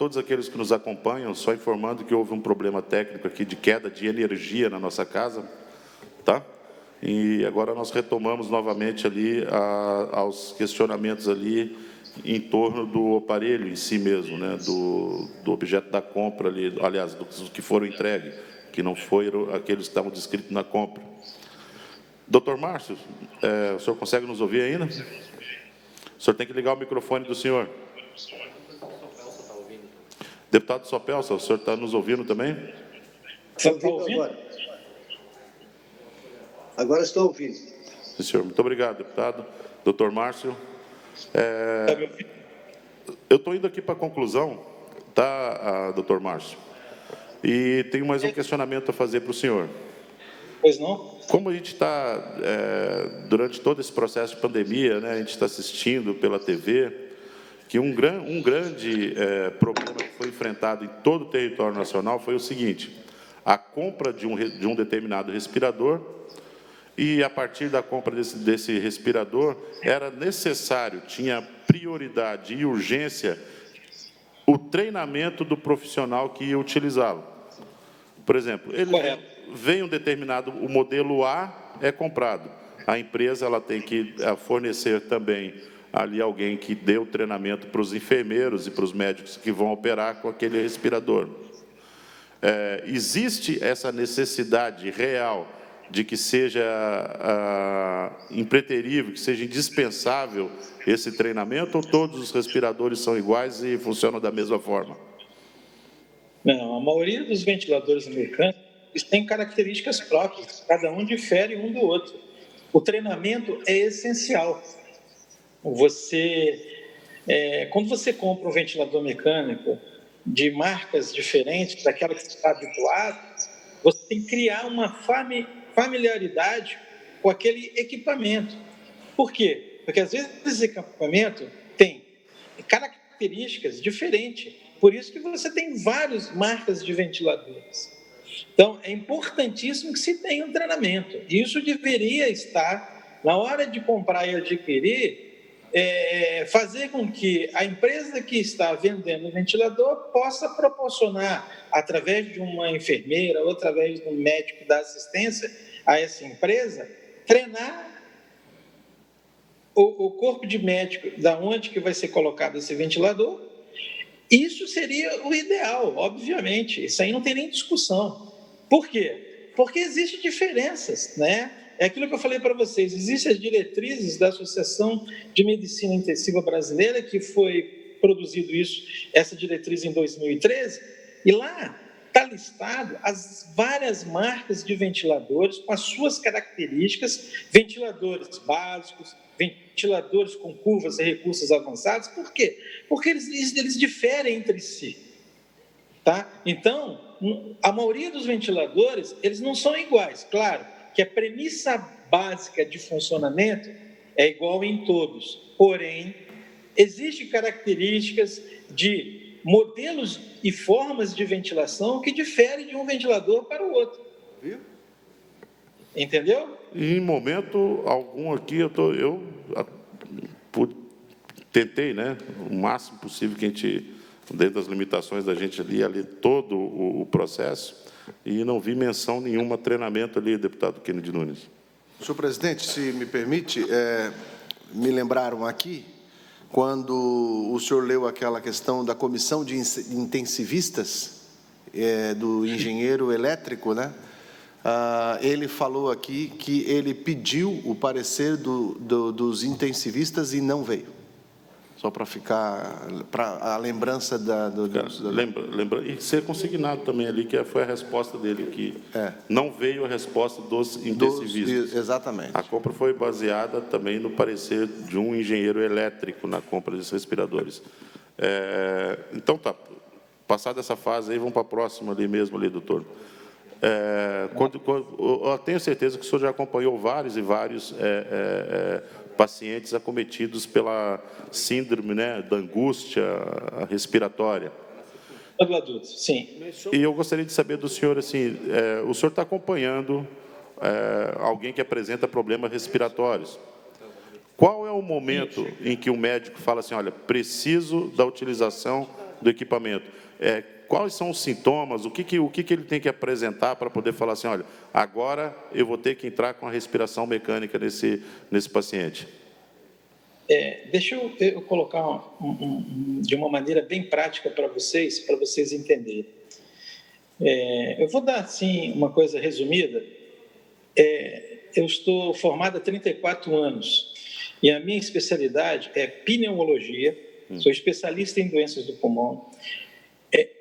todos aqueles que nos acompanham, só informando que houve um problema técnico aqui de queda de energia na nossa casa, tá? E agora nós retomamos novamente ali aos questionamentos ali em torno do aparelho em si mesmo, né? Do objeto da compra ali, aliás, dos que foram entregues, que não foram aqueles que estavam descritos na compra. Doutor Márcio, o senhor consegue nos ouvir ainda? O senhor tem que ligar o microfone do senhor. Deputado Sopelsa, o senhor está nos ouvindo também? Estou ouvindo agora. Agora estou ouvindo. Sim, senhor. Muito obrigado, deputado. Doutor Márcio. Eu estou indo aqui para a conclusão, tá, doutor Márcio? E tenho mais um questionamento a fazer para o senhor. Pois não? Como a gente está, durante todo esse processo de pandemia, né, a gente está assistindo pela TV, que um grande problema que foi enfrentado em todo o território nacional foi o seguinte: a compra de um determinado respirador, e a partir da compra desse respirador, era necessário, tinha prioridade e urgência, o treinamento do profissional que ia utilizá-lo. Por exemplo, vem um determinado, o modelo A é comprado, a empresa ela tem que fornecer também ali alguém que dê o treinamento para os enfermeiros e para os médicos que vão operar com aquele respirador. Existe essa necessidade real de que seja impreterível, que seja indispensável esse treinamento, ou todos os respiradores são iguais e funcionam da mesma forma? Não, a maioria dos ventiladores americanos têm características próprias, cada um difere um do outro. O treinamento é essencial. Quando você compra um ventilador mecânico de marcas diferentes daquela que você está habituado, você tem que criar uma familiaridade com aquele equipamento. Por quê? Porque às vezes esse equipamento tem características diferentes. Por isso que você tem várias marcas de ventiladores. Então, é importantíssimo que se tenha um treinamento. Isso deveria estar, na hora de comprar e adquirir, fazer com que a empresa que está vendendo o ventilador possa proporcionar, através de uma enfermeira ou através de um médico da assistência a essa empresa, treinar o corpo de médico da onde que vai ser colocado esse ventilador. Isso seria o ideal, obviamente. Isso aí não tem nem discussão. Por quê? Porque existem diferenças, né? É aquilo que eu falei para vocês, existem as diretrizes da Associação de Medicina Intensiva Brasileira, que foi produzido essa diretriz em 2013, e lá está listado as várias marcas de ventiladores com as suas características, ventiladores básicos, ventiladores com curvas e recursos avançados. Por quê? Porque eles diferem entre si. Tá? Então, a maioria dos ventiladores, eles não são iguais. Claro que a premissa básica de funcionamento é igual em todos. Porém, existem características de modelos e formas de ventilação que diferem de um ventilador para o outro. Viu? Entendeu? Em momento algum aqui, eu tentei, né, o máximo possível que a gente, dentro das limitações da gente ali todo o processo, e não vi menção nenhuma treinamento ali, deputado Kennedy Nunes. Senhor presidente, se me permite, me lembraram aqui, quando o senhor leu aquela questão da comissão de intensivistas, do engenheiro elétrico, né? Ele falou aqui que ele pediu o parecer dos intensivistas e não veio. Só para ficar, para a lembrança Lembra, e ser consignado também ali, que foi a resposta dele, que não veio a resposta dos intensivistas. Exatamente. A compra foi baseada também no parecer de um engenheiro elétrico na compra desses respiradores. Então, tá. Passada essa fase, aí vamos para a próxima ali mesmo, ali, doutor. Eu tenho certeza que o senhor já acompanhou vários e vários pacientes acometidos pela síndrome, né, da angústia respiratória. Sim. E eu gostaria de saber do senhor, assim, o senhor está acompanhando alguém que apresenta problemas respiratórios. Qual é o momento em que o médico fala assim, olha, preciso da utilização do equipamento. Quais são os sintomas, o que ele tem que apresentar para poder falar assim, olha, agora eu vou ter que entrar com a respiração mecânica nesse paciente? Deixa eu colocar de uma maneira bem prática para vocês entenderem. Eu vou dar, assim, uma coisa resumida. Eu estou formado há 34 anos e a minha especialidade é pneumologia, sou especialista em doenças do pulmão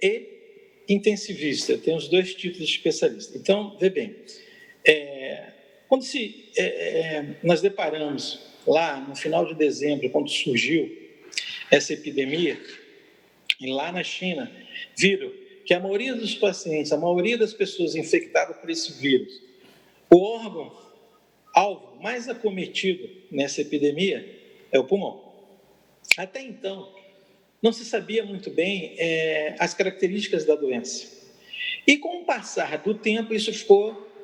e intensivista, eu tenho os 2 títulos de especialista. Então, vê bem, quando nós deparamos lá no final de dezembro, quando surgiu essa epidemia, e lá na China, viram que a maioria dos pacientes, a maioria das pessoas infectadas por esse vírus, o órgão-alvo mais acometido nessa epidemia é o pulmão. Até então, não se sabia muito bem as características da doença. E com o passar do tempo, isso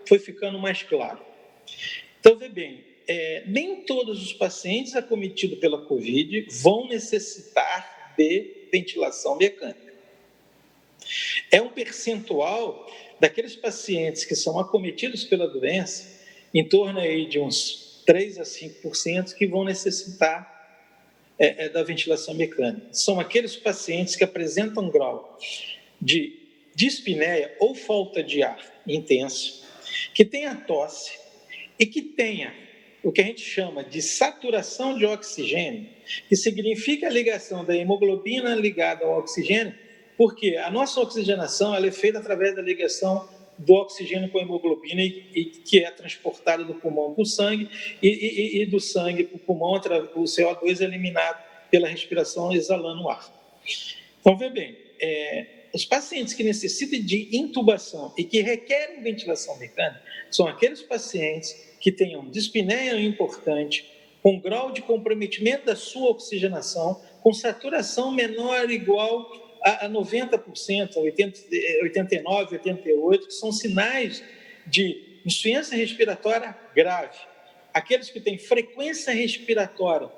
foi ficando mais claro. Então, vê bem, nem todos os pacientes acometidos pela Covid vão necessitar de ventilação mecânica. É um percentual daqueles pacientes que são acometidos pela doença, em torno aí de uns 3 a 5%, que vão necessitar da ventilação mecânica. São aqueles pacientes que apresentam grau de dispneia ou falta de ar intenso, que tenha tosse e que tenha o que a gente chama de saturação de oxigênio, que significa a ligação da hemoglobina ligada ao oxigênio, porque a nossa oxigenação ela é feita através da ligação do oxigênio com a hemoglobina e que é transportada do pulmão para o sangue e do sangue para o pulmão, o CO2 é eliminado pela respiração exalando o ar. Então, vê bem, os pacientes que necessitam de intubação e que requerem ventilação mecânica são aqueles pacientes que tenham dispneia importante, com grau de comprometimento da sua oxigenação, com saturação menor ou igual a 90%, 89%, 88%, que são sinais de insuficiência respiratória grave. Aqueles que têm frequência respiratória,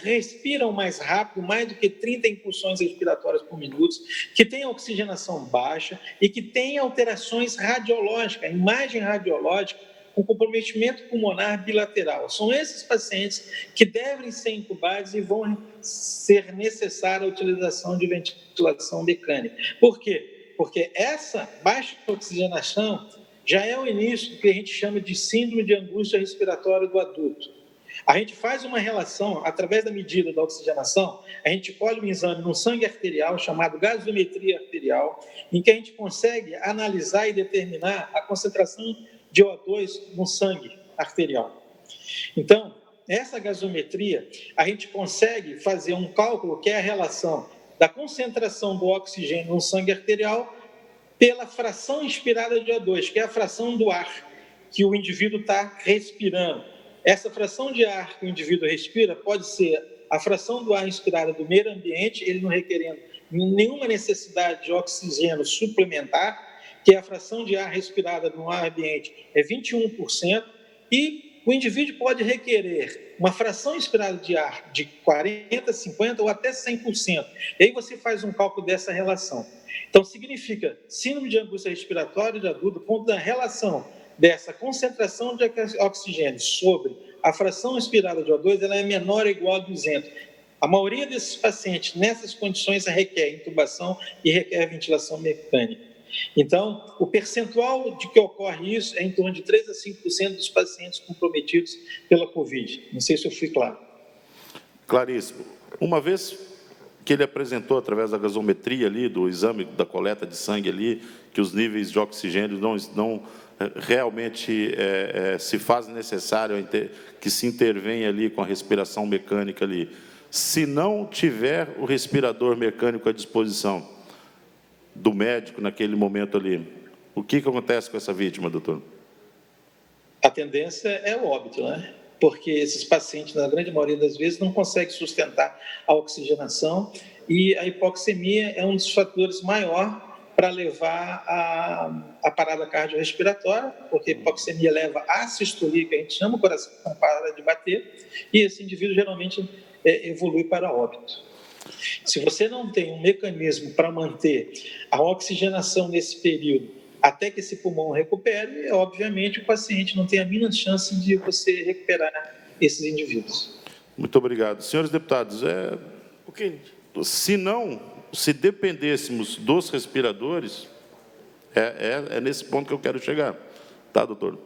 respiram mais rápido, mais do que 30 impulsões respiratórias por minuto, que têm oxigenação baixa e que têm alterações radiológicas, imagem radiológica, com comprometimento pulmonar bilateral. São esses pacientes que devem ser intubados e vão ser necessária a utilização de ventilação mecânica. Por quê? Porque essa baixa oxigenação já é o início do que a gente chama de síndrome de angústia respiratória do adulto. A gente faz uma relação, através da medida da oxigenação, a gente colhe um exame no sangue arterial, chamado gasometria arterial, em que a gente consegue analisar e determinar a concentração de O2 no sangue arterial. Então, essa gasometria, a gente consegue fazer um cálculo que é a relação da concentração do oxigênio no sangue arterial pela fração inspirada de O2, que é a fração do ar que o indivíduo está respirando. Essa fração de ar que o indivíduo respira pode ser a fração do ar inspirada do meio ambiente, ele não requerendo nenhuma necessidade de oxigênio suplementar, que é a fração de ar respirada no ar ambiente é 21%, e o indivíduo pode requerer uma fração inspirada de ar de 40%, 50% ou até 100%. E aí você faz um cálculo dessa relação. Então, significa síndrome de angústia respiratória de adulto, ponto da relação dessa concentração de oxigênio sobre a fração inspirada de O2, ela é menor ou igual a 200. A maioria desses pacientes, nessas condições, requer intubação e requer ventilação mecânica. Então, o percentual de que ocorre isso é em torno de 3 a 5% dos pacientes comprometidos pela Covid. Não sei se eu fui claro. Claríssimo. Uma vez que ele apresentou, através da gasometria ali, do exame da coleta de sangue ali, que os níveis de oxigênio não realmente se faz necessário que se intervenha ali com a respiração mecânica ali. Se não tiver o respirador mecânico à disposição do médico naquele momento ali, o que acontece com essa vítima, doutor? A tendência é o óbito, Porque esses pacientes, na grande maioria das vezes, não conseguem sustentar a oxigenação e a hipoxemia é um dos fatores maiores para levar a parada cardiorrespiratória, porque a hipoxemia leva à sistolia, que a gente chama, o coração para de bater, e esse indivíduo geralmente evolui para óbito. Se você não tem um mecanismo para manter a oxigenação nesse período, até que esse pulmão recupere, obviamente o paciente não tem a mínima chance de você recuperar esses indivíduos. Muito obrigado. Senhores deputados, se dependêssemos dos respiradores, é nesse ponto que eu quero chegar, tá, doutor?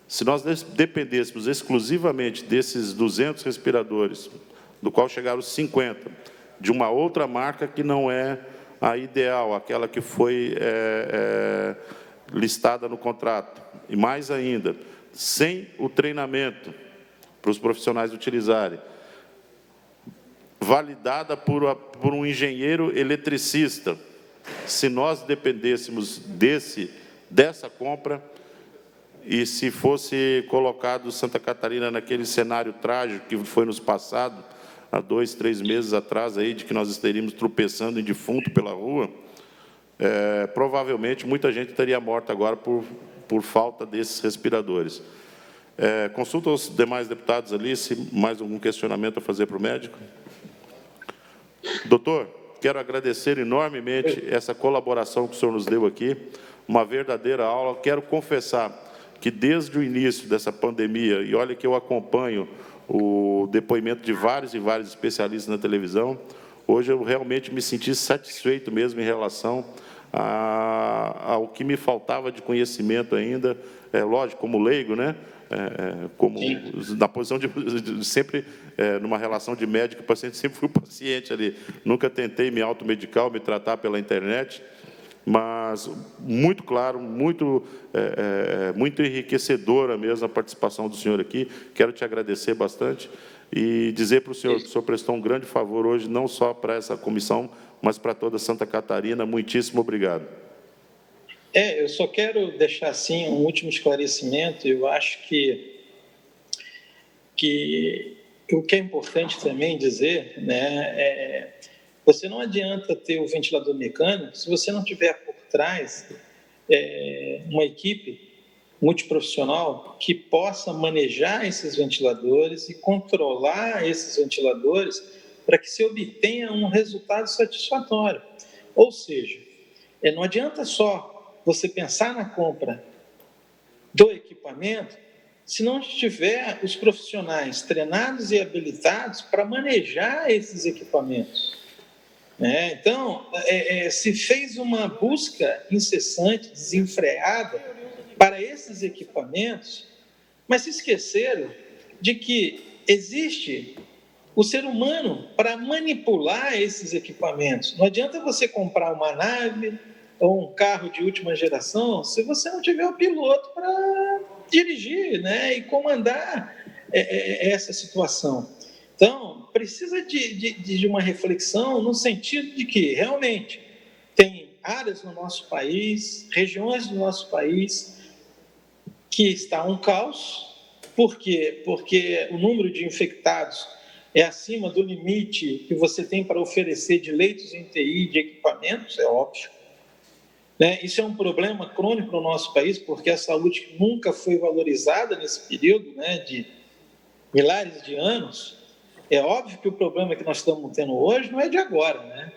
Se nós dependêssemos exclusivamente desses 200 respiradores, do qual chegaram os 50, de uma outra marca que não é a ideal, aquela que foi listada no contrato, e mais ainda, sem o treinamento para os profissionais utilizarem, validada por um engenheiro eletricista, se nós dependêssemos dessa compra, e se fosse colocado Santa Catarina naquele cenário trágico que foi nos passado, há 2, 3 meses atrás, aí, de que nós estaríamos tropeçando em defunto pela rua, provavelmente muita gente estaria morta agora por falta desses respiradores. Consulta os demais deputados ali, se mais algum questionamento a fazer para o médico. Doutor, quero agradecer enormemente essa colaboração que o senhor nos deu aqui, uma verdadeira aula. Quero confessar que desde o início dessa pandemia, e olha que eu acompanho o depoimento de vários e vários especialistas na televisão, hoje eu realmente me senti satisfeito mesmo em relação ao que me faltava de conhecimento ainda, lógico, como leigo, né? Como na posição de sempre, numa relação de médico e paciente, sempre fui o paciente ali, nunca tentei me automedicar ou me tratar pela internet, mas muito claro, muito enriquecedora mesmo a participação do senhor aqui. Quero te agradecer bastante e dizer para o senhor que o senhor prestou um grande favor hoje, não só para essa comissão, mas para toda Santa Catarina. Muitíssimo obrigado. Eu só quero deixar, assim, um último esclarecimento. Eu acho que o que é importante também dizer, né, você não adianta ter o ventilador mecânico se você não tiver por trás uma equipe multiprofissional que possa manejar esses ventiladores e controlar esses ventiladores para que se obtenha um resultado satisfatório. Ou seja, não adianta só você pensar na compra do equipamento se não tiver os profissionais treinados e habilitados para manejar esses equipamentos. Então, se fez uma busca incessante, desenfreada para esses equipamentos, mas se esqueceram de que existe o ser humano para manipular esses equipamentos. Não adianta você comprar uma nave ou um carro de última geração se você não tiver o piloto para dirigir, né, e comandar essa situação. Então, precisa de uma reflexão no sentido de que, realmente, tem áreas no nosso país, regiões do nosso país, que está um caos. Por quê? Porque o número de infectados é acima do limite que você tem para oferecer de leitos em UTI, de equipamentos, é óbvio. Isso é um problema crônico no nosso país, porque a saúde nunca foi valorizada nesse período, de milhares de anos. É óbvio que o problema que nós estamos tendo hoje não é de agora,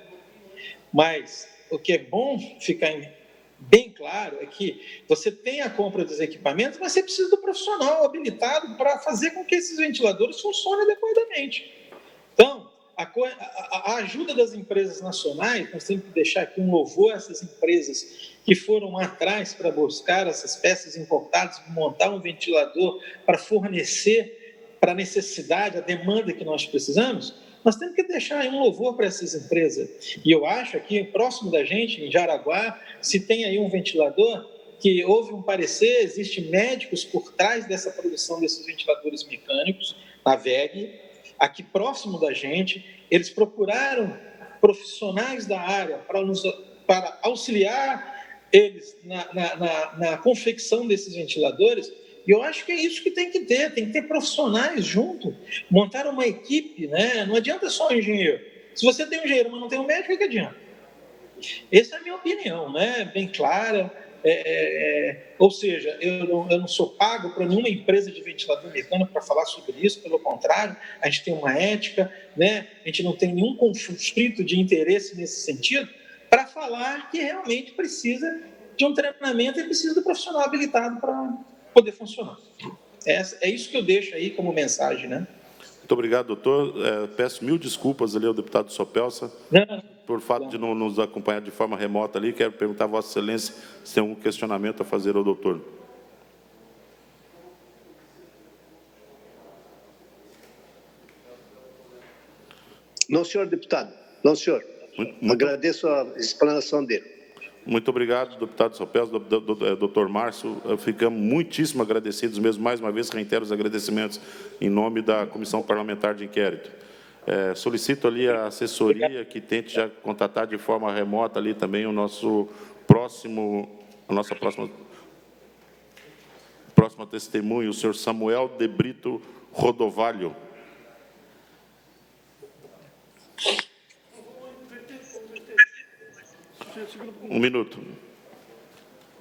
Mas o que é bom ficar bem claro é que você tem a compra dos equipamentos, mas você precisa do profissional habilitado para fazer com que esses ventiladores funcionem adequadamente. Então, a ajuda das empresas nacionais, nós temos que deixar aqui um louvor a essas empresas que foram atrás para buscar essas peças importadas, montar um ventilador para fornecer para a necessidade, a demanda que nós precisamos. Nós temos que deixar aí um louvor para essas empresas. E eu acho aqui, próximo da gente, em Jaraguá, se tem aí um ventilador, que houve um parecer, existem médicos por trás dessa produção desses ventiladores mecânicos, a VEG, aqui próximo da gente, eles procuraram profissionais da área para auxiliar eles na confecção desses ventiladores. E eu acho que é isso que tem que ter profissionais junto, montar uma equipe, Não adianta só o engenheiro. Se você tem um engenheiro, mas não tem um médico, o que adianta? Essa é a minha opinião, bem clara, Ou seja, eu não sou pago para nenhuma empresa de ventilador mecânico para falar sobre isso, pelo contrário, a gente tem uma ética, né? A gente não tem nenhum conflito de interesse nesse sentido, para falar que realmente precisa de um treinamento e precisa do profissional habilitado para poder funcionar. É isso que eu deixo aí como mensagem, né? Muito obrigado, doutor. Peço mil desculpas ali ao deputado Sopelsa por fato de não nos acompanhar de forma remota ali. Quero perguntar a Vossa Excelência se tem algum questionamento a fazer ao doutor. Não, senhor deputado. Não, senhor. Agradeço a explanação dele. Muito obrigado, deputado Sopelsa, doutor Márcio. Ficamos muitíssimo agradecidos mesmo. Mais uma vez, reitero os agradecimentos em nome da Comissão Parlamentar de Inquérito. Solicito ali a assessoria que tente já contatar de forma remota ali também a nossa próxima testemunha, o senhor Samuel de Brito Rodovalho. Um minuto.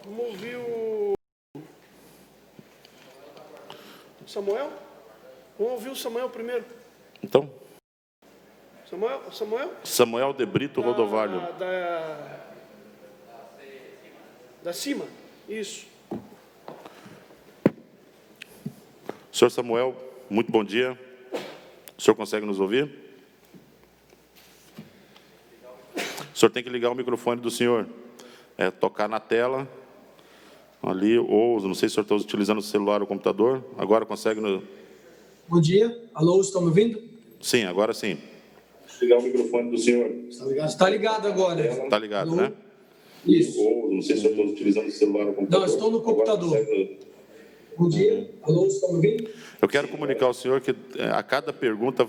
Vamos ouvir o Samuel? Vamos ouvir o Samuel primeiro. Então, Samuel? Samuel de Brito Rodovalho. Da cima, isso. Senhor Samuel, muito bom dia. O senhor consegue nos ouvir? O senhor tem que ligar o microfone do senhor. Tocar na tela, ali, ou não sei se o senhor está utilizando o celular ou o computador. Agora consegue... Bom dia. Alô, estão me ouvindo? Sim, agora sim. Ligar o microfone do senhor. Está ligado agora. Está ligado, Alô? né? Isso. Ou não sei se o senhor está utilizando o celular ou o computador. Não, estou no computador. Bom dia. Alô, estão me ouvindo? Eu quero comunicar ao senhor que a cada pergunta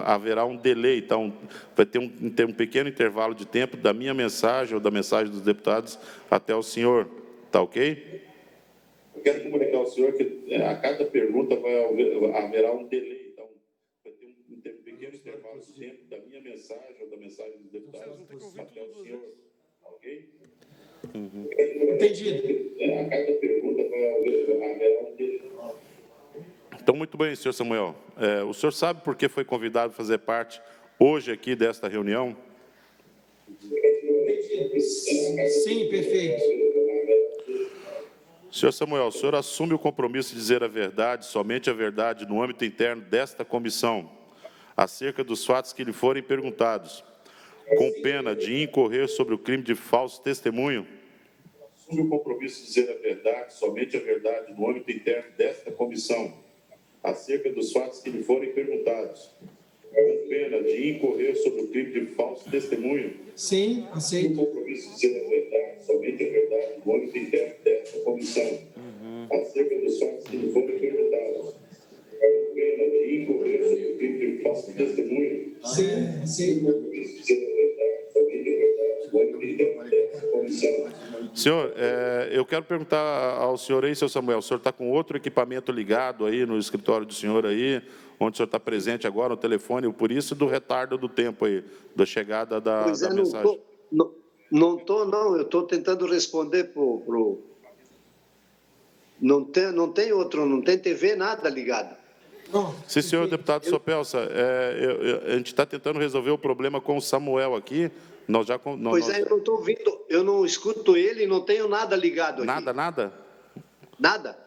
haverá um delay, então vai ter um pequeno intervalo de tempo da minha mensagem ou da mensagem dos deputados até o senhor. Está ok? Eu quero comunicar ao senhor que a cada pergunta haverá um delay, então vai ter um pequeno intervalo de tempo da minha mensagem ou da mensagem dos deputados até o senhor. Está ok? Entendido. A cada pergunta haverá um delay. Então, muito bem, senhor Samuel. O senhor sabe por que foi convidado a fazer parte hoje aqui desta reunião? Sim, perfeito. Senhor Samuel, o senhor assume o compromisso de dizer a verdade, somente a verdade, no âmbito interno desta comissão, acerca dos fatos que lhe forem perguntados, com pena de incorrer sobre o crime de falso testemunho? Assume o compromisso de dizer a verdade, somente a verdade, no âmbito interno desta comissão, acerca dos fatos que lhe forem perguntados, com pena de incorrer sobre o crime de falso testemunho? Sim, aceito. O compromisso de dizer a verdade, somente a verdade, no âmbito interno desta comissão, acerca dos fatos que lhe forem perguntados, com pena de incorrer sobre o crime de falso testemunho? Sim, aceito. O compromisso de dizer a verdade, somente a verdade, no âmbito interno desta comissão. Senhor, eu quero perguntar ao senhor aí, seu Samuel, o senhor está com outro equipamento ligado aí no escritório do senhor aí, onde o senhor está presente agora no telefone, por isso do retardo do tempo aí, da chegada da mensagem. Não estou, não. Eu estou tentando responder pro... Não tem outro, não tem TV, nada ligado. Sim, senhor deputado Sopelsa, a gente está tentando resolver o problema com o Samuel aqui. Eu não estou ouvindo, eu não escuto ele, não tenho nada ligado aqui. Nada? Nada.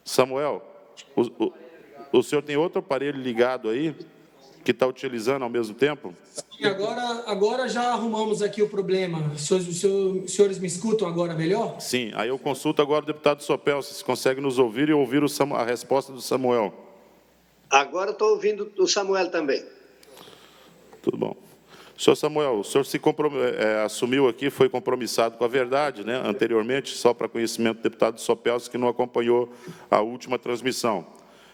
Samuel, o senhor tem outro aparelho ligado aí, que está utilizando ao mesmo tempo? Sim, agora já arrumamos aqui o problema. Os senhores me escutam agora melhor? Sim, aí eu consulto agora o deputado Sopelsa, se consegue nos ouvir e ouvir a resposta do Samuel. Agora estou ouvindo o Samuel também. Tudo bom. Senhor Samuel, o senhor se assumiu aqui, foi compromissado com a verdade, né, anteriormente, só para conhecimento do deputado Sopelsa, que não acompanhou a última transmissão.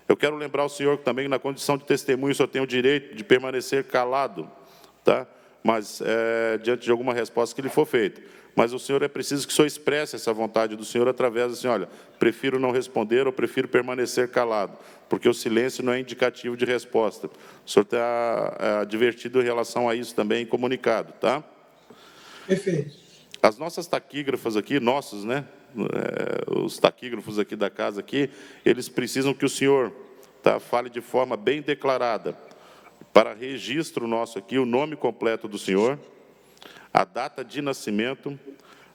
Eu quero lembrar ao senhor que também, na condição de testemunho, o senhor tem o direito de permanecer calado, tá? Mas, diante de alguma resposta que lhe for feita. Mas o senhor é preciso que o senhor expresse essa vontade do senhor através assim, olha, prefiro não responder ou prefiro permanecer calado, porque o silêncio não é indicativo de resposta. O senhor está advertido em relação a isso também, comunicado, tá? Perfeito. As nossas taquígrafas aqui, nossos, né? Os taquígrafos aqui da casa aqui, eles precisam que o senhor fale de forma bem declarada, para registro nosso aqui, o nome completo do senhor, a data de nascimento,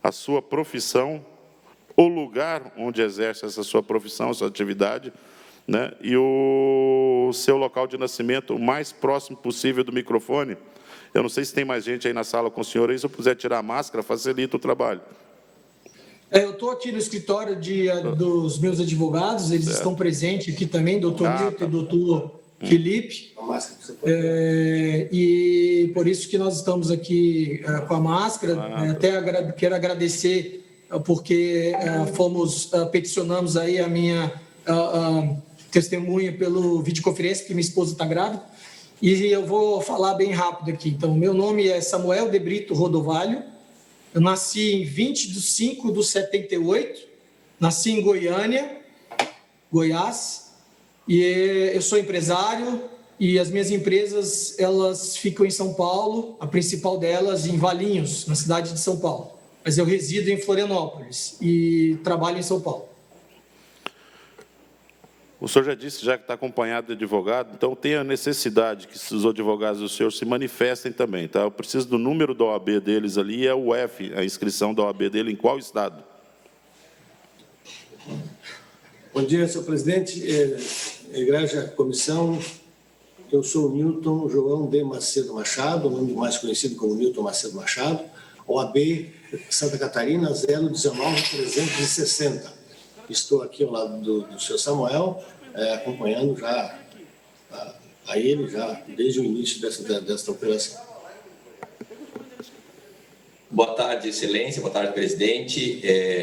a sua profissão, o lugar onde exerce essa sua profissão, essa atividade, né? E o seu local de nascimento o mais próximo possível do microfone. Eu não sei se tem mais gente aí na sala com o senhor aí, se eu puder tirar a máscara, facilita o trabalho. Eu estou aqui no escritório dos meus advogados, eles estão presentes aqui também, doutor Milton e doutor Felipe, e por isso que nós estamos aqui com a máscara. Até quero agradecer, porque peticionamos aí a minha testemunha pelo videoconferência, porque minha esposa está grávida, e eu vou falar bem rápido aqui. Então, meu nome é Samuel de Brito Rodovalho, eu nasci em 20/5/78, nasci em Goiânia, Goiás, e eu sou empresário, e as minhas empresas, elas ficam em São Paulo, a principal delas em Valinhos, na cidade de São Paulo. Mas eu resido em Florianópolis e trabalho em São Paulo. O senhor já disse, já que está acompanhado de advogado, então tem a necessidade que os advogados do senhor se manifestem também, tá? Eu preciso do número da OAB deles ali, é o F, a inscrição da OAB dele, em qual estado? Bom dia, senhor presidente, Igreja Comissão. Eu sou o Newton João de Macedo Machado, o nome mais conhecido como Newton Macedo Machado, OAB Santa Catarina 019-360. Estou aqui ao lado do senhor Samuel, acompanhando já a ele já desde o início desta operação. Boa tarde, excelência. Boa tarde, presidente.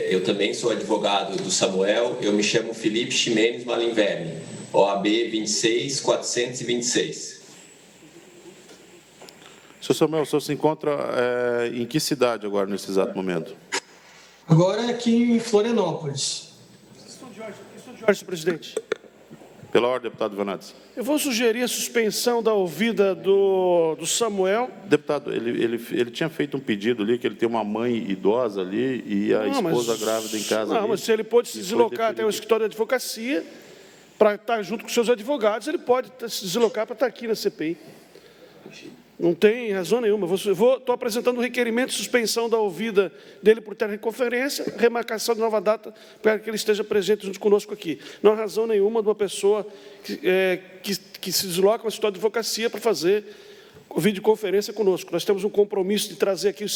Eu também sou advogado do Samuel. Eu me chamo Felipe Ximenes Malinverni, OAB 26426. Senhor Samuel, o senhor se encontra em que cidade agora, nesse exato momento? Agora é aqui em Florianópolis. Senhor presidente. Pela ordem, deputado Vanades. Eu vou sugerir a suspensão da ouvida do Samuel. Deputado, ele tinha feito um pedido ali, que ele tem uma mãe idosa ali e a esposa grávida em casa. Não, ali, mas se ele pode se deslocar até o escritório de advocacia para estar junto com seus advogados, ele pode se deslocar para estar aqui na CPI. Não tem razão nenhuma. Estou apresentando um requerimento de suspensão da ouvida dele por teleconferência, remarcação de nova data para que ele esteja presente junto conosco aqui. Não há razão nenhuma de uma pessoa que se desloca ao escritório de advocacia para fazer videoconferência conosco. Nós temos um compromisso de trazer aqui os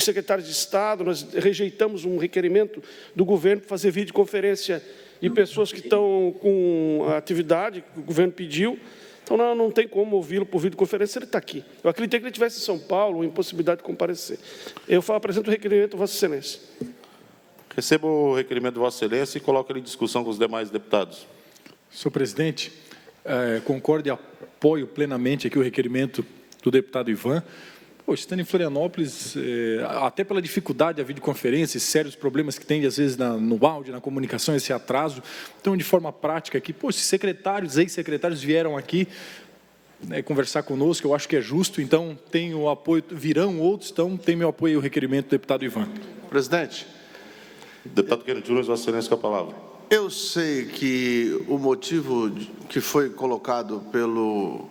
secretários de Estado, nós rejeitamos um requerimento do governo para fazer videoconferência de pessoas que estão com a atividade que o governo pediu. Então, não tem como ouvi-lo por videoconferência, ele está aqui. Eu acreditei que ele estivesse em São Paulo, impossibilidade de comparecer. Eu apresento o requerimento, Vossa Excelência. Recebo o requerimento de Vossa Excelência e coloco ele em discussão com os demais deputados. Senhor presidente, concordo e apoio plenamente aqui o requerimento do deputado Ivan. Estando em Florianópolis, até pela dificuldade da videoconferência, sérios problemas que tem, às vezes, no áudio, na comunicação, esse atraso. Então, de forma prática aqui, se secretários, ex-secretários vieram aqui conversar conosco, eu acho que é justo, então tenho o apoio, virão outros, então tem meu apoio ao requerimento do deputado Ivan. Presidente. Deputado Kennedy Júnior, Vossa Excelência, com a palavra. Eu sei que o motivo que foi colocado pelo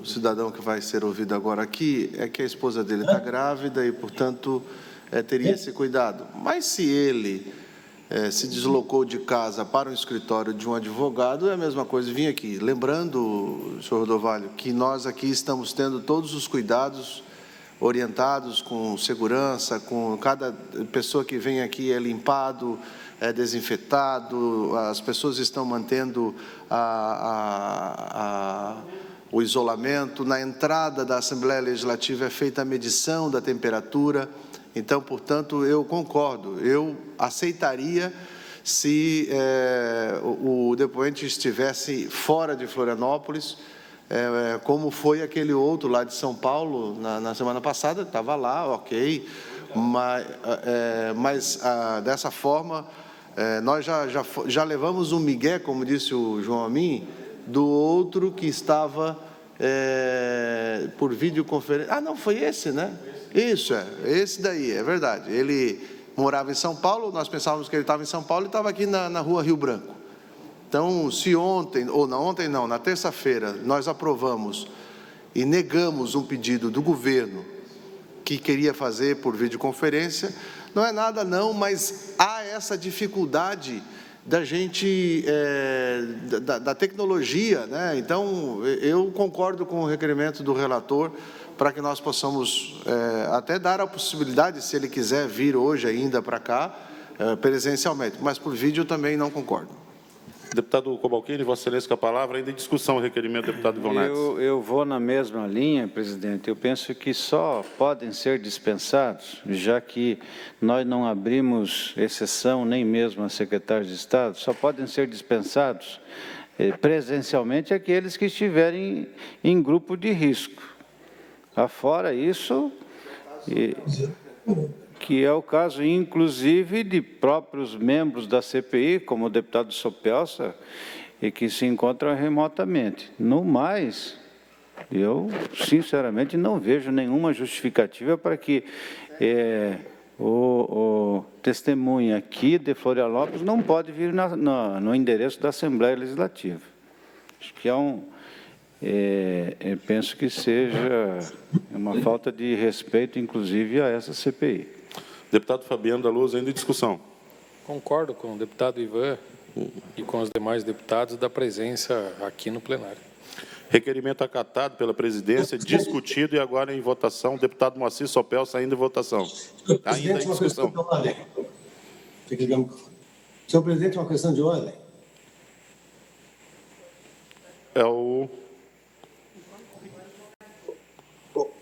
cidadão que vai ser ouvido agora aqui, é que a esposa dele está grávida e, portanto, teria esse cuidado. Mas se ele se deslocou de casa para o escritório de um advogado, é a mesma coisa vir aqui. Lembrando, senhor Rodovalho, que nós aqui estamos tendo todos os cuidados orientados com segurança, com cada pessoa que vem aqui é limpado, é desinfetado, as pessoas estão mantendo o isolamento. Na entrada da Assembleia Legislativa é feita a medição da temperatura. Então, portanto, eu concordo. Eu aceitaria se o depoente estivesse fora de Florianópolis, como foi aquele outro lá de São Paulo, na semana passada, estava lá, ok, mas dessa forma, nós já levamos um migué, como disse o João Amin, do outro que estava por videoconferência. Ah, não, foi esse, né? Isso, esse daí, é verdade. Ele morava em São Paulo, nós pensávamos que ele estava em São Paulo e estava aqui na rua Rio Branco. Então, se ontem, ou não, na terça-feira, nós aprovamos e negamos um pedido do governo que queria fazer por videoconferência, não é nada não, mas há essa dificuldade da gente, da tecnologia, né? Então, eu concordo com o requerimento do relator para que nós possamos até dar a possibilidade, se ele quiser vir hoje ainda para cá, presencialmente, mas por vídeo também não concordo. Deputado Cobalcini, Vossa Excelência com a palavra, ainda em discussão o requerimento do deputado Ivon Neves. Eu vou na mesma linha, presidente. Eu penso que só podem ser dispensados, já que nós não abrimos exceção nem mesmo a secretários de Estado, só podem ser dispensados presencialmente aqueles que estiverem em grupo de risco. Afora isso, que é o caso, inclusive, de próprios membros da CPI, como o deputado Sopelsa, e que se encontram remotamente. No mais, eu, sinceramente, não vejo nenhuma justificativa para que o testemunha aqui de Florianópolis não pode vir no endereço da Assembleia Legislativa. Acho que penso que seja uma falta de respeito, inclusive, a essa CPI. Deputado Fabiano da Luz, ainda em discussão. Concordo com o deputado Ivan e com os demais deputados da presença aqui no plenário. Requerimento acatado pela presidência, discutido e agora em votação. Deputado Moacir Sopel saindo em votação. Ainda em discussão. Senhor presidente, uma questão de ordem.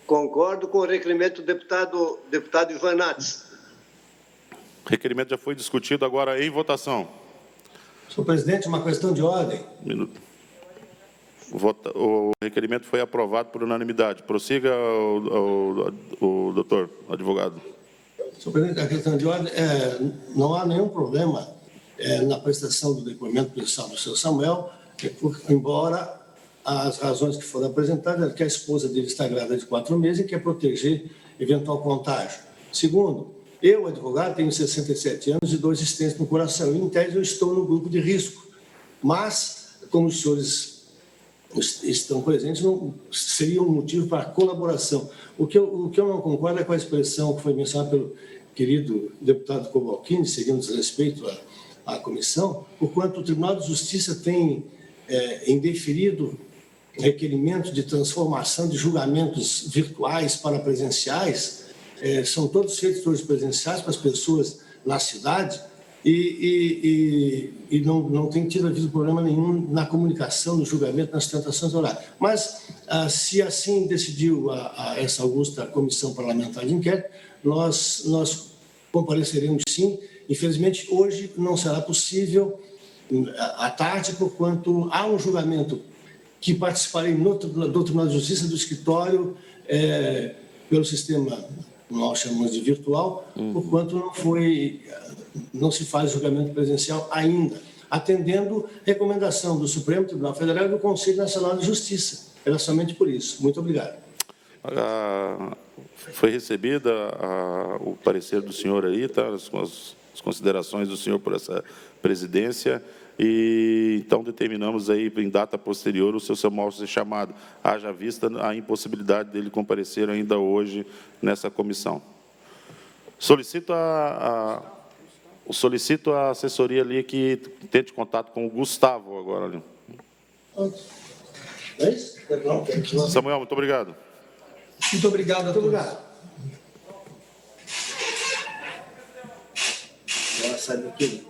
Concordo com o requerimento do deputado Ivan Neves. O requerimento já foi discutido, agora em votação. Senhor presidente, uma questão de ordem. Um minuto. O requerimento foi aprovado por unanimidade. Prossiga, o doutor advogado. Senhor presidente, a questão de ordem, não há nenhum problema na prestação do depoimento pessoal do senhor Samuel, embora as razões que foram apresentadas é que a esposa dele está grávida de 4 meses e quer proteger eventual contágio. Segundo, eu, advogado, tenho 67 anos e 2 estentes no coração. E, em tese, eu estou no grupo de risco. Mas, como os senhores estão presentes, não seria um motivo para colaboração. O que eu não concordo é com a expressão que foi mencionada pelo querido deputado Cobalcini, seria um desrespeito à comissão, porquanto o Tribunal de Justiça tem indeferido requerimentos de transformação de julgamentos virtuais para presenciais. São todos feitos todos presenciais para as pessoas na cidade e não tem havido problema nenhum na comunicação, no julgamento, nas tentações orais. Mas, se assim decidiu essa augusta comissão parlamentar de inquérito, nós compareceremos sim. Infelizmente, hoje não será possível à tarde, porquanto há um julgamento que participarei do Tribunal de Justiça do escritório pelo sistema, nós chamamos de virtual, porquanto não se faz julgamento presencial ainda, atendendo recomendação do Supremo Tribunal Federal e do Conselho Nacional de Justiça. Era somente por isso. Muito obrigado. Foi recebida o parecer do senhor aí, tá? As considerações do senhor por essa presidência. E então determinamos aí em data posterior o seu Samuel ser chamado, haja vista a impossibilidade dele comparecer ainda hoje nessa comissão. Solicito a assessoria ali que tente contato com o Gustavo agora ali. Samuel, muito obrigado. Muito obrigado a todos. Ela sai daqui.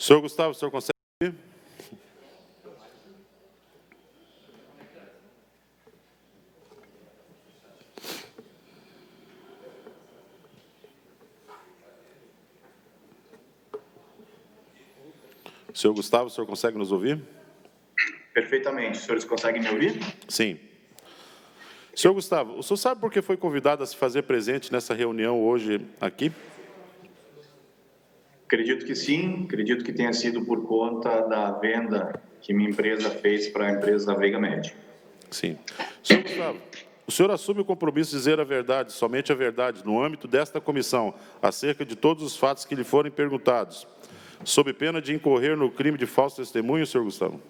Senhor Gustavo, o senhor consegue ouvir? Senhor Gustavo, o senhor consegue nos ouvir? Perfeitamente. Os senhores conseguem me ouvir? Sim. Senhor Gustavo, o senhor sabe por que foi convidado a se fazer presente nessa reunião hoje aqui? Acredito que sim. Acredito que tenha sido por conta da venda que minha empresa fez para a empresa da Veiga Média. Sim. Senhor Gustavo, o senhor assume o compromisso de dizer a verdade, somente a verdade, no âmbito desta comissão, acerca de todos os fatos que lhe forem perguntados, sob pena de incorrer no crime de falso testemunho, senhor Gustavo?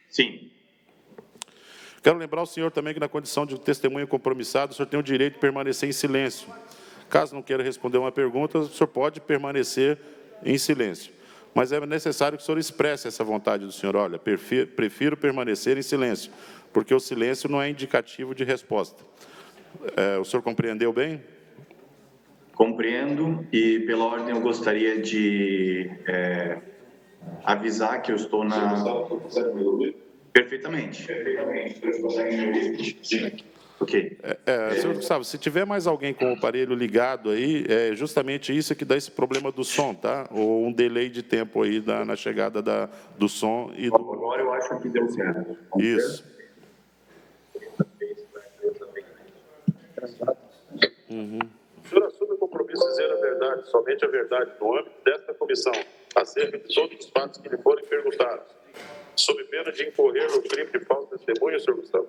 Sim. Quero lembrar ao senhor também que, na condição de testemunha compromissado, o senhor tem o direito de permanecer em silêncio. Caso não queira responder uma pergunta, o senhor pode permanecer em silêncio. Mas é necessário que o senhor expresse essa vontade do senhor. Olha, prefiro permanecer em silêncio, porque o silêncio não é indicativo de resposta. O senhor compreendeu bem? Compreendo e, pela ordem, eu gostaria de avisar que eu estou na... Perfeitamente. Ok. Senhor Gustavo, se tiver mais alguém com o aparelho ligado aí, é justamente isso que dá esse problema do som, tá? Ou um delay de tempo aí na chegada do som e do... Agora eu acho que deu certo. Isso. Uhum. O senhor assume o compromisso de dizer a verdade, somente a verdade, no âmbito desta comissão, acerca de todos os fatos que lhe forem perguntados, sob pena de incorrer no crime de falso testemunho, senhor Gustavo?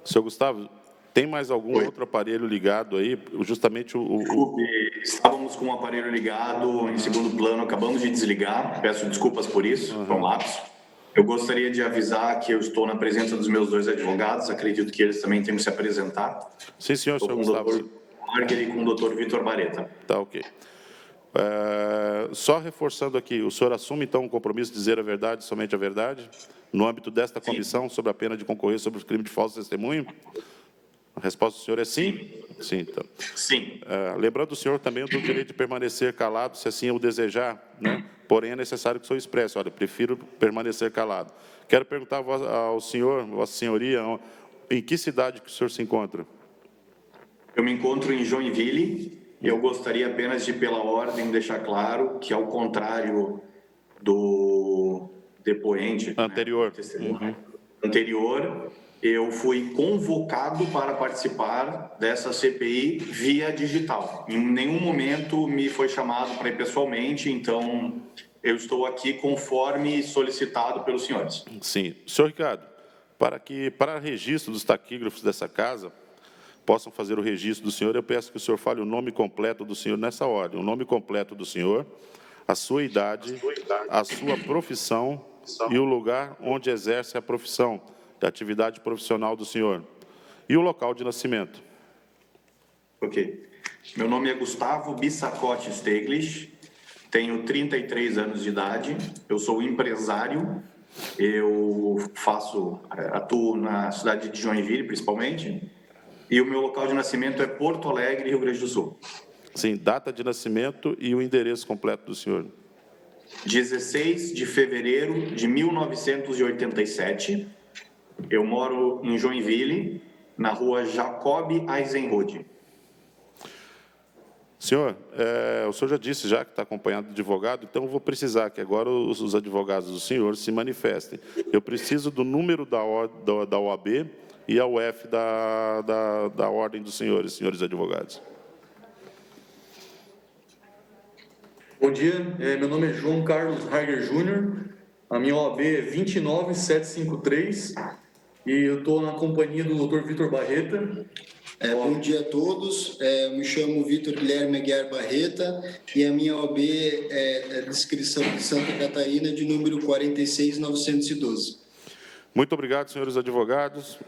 Senhor Gustavo, tem mais algum outro aparelho ligado aí? Justamente Estávamos com o aparelho ligado em segundo plano, acabamos de desligar, peço desculpas por isso, foi um lapso. Eu gostaria de avisar que eu estou na presença dos meus dois advogados, acredito que eles também tenham que se apresentar. Sim, senhor, senhor Gustavo. Com o Dr. Marger e com o Dr. Vitor Bareta. Tá, ok. Só reforçando aqui, o senhor assume, então, o compromisso de dizer a verdade, somente a verdade, no âmbito desta comissão, sob a pena de concorrer sobre o crime de falso testemunho? A resposta do senhor é sim? Sim, então. Sim. Lembrando o senhor também do direito de permanecer calado, se assim o desejar, né? Porém, é necessário que o senhor expresse, olha, prefiro permanecer calado. Quero perguntar ao senhor, Vossa Senhoria, em que cidade que o senhor se encontra? Eu me encontro em Joinville e eu gostaria apenas de, pela ordem, deixar claro que, ao contrário do depoente... Anterior. Né, anterior, eu fui convocado para participar dessa CPI via digital. Em nenhum momento me foi chamado para ir pessoalmente, então eu estou aqui conforme solicitado pelos senhores. Sim. Senhor Ricardo, para registro dos taquígrafos dessa casa, possam fazer o registro do senhor, eu peço que o senhor fale o nome completo do senhor nessa ordem. O nome completo do senhor, a sua idade, a sua profissão e o lugar onde exerce a profissão, da atividade profissional do senhor, e o local de nascimento. Ok. Meu nome é Gustavo Bissacotti Steglitz, tenho 33 anos de idade, eu sou empresário, eu atuo na cidade de Joinville, principalmente, e o meu local de nascimento é Porto Alegre, Rio Grande do Sul. Sim, data de nascimento e o endereço completo do senhor. 16 de fevereiro de 1987, eu moro em Joinville, na rua Jacob Eisenrode. Senhor, o senhor já disse que está acompanhado de advogado, então eu vou precisar que agora os advogados do senhor se manifestem. Eu preciso do número da OAB e a UF da ordem dos senhores advogados. Bom dia, meu nome é João Carlos Hager Júnior, a minha OAB é 29753 e eu estou na companhia do Dr. Vitor Bareta. Bom dia a todos, eu me chamo Vitor Guilherme Aguiar Barreta e a minha OAB é descrição de Santa Catarina de número 46912. Muito obrigado, senhores advogados.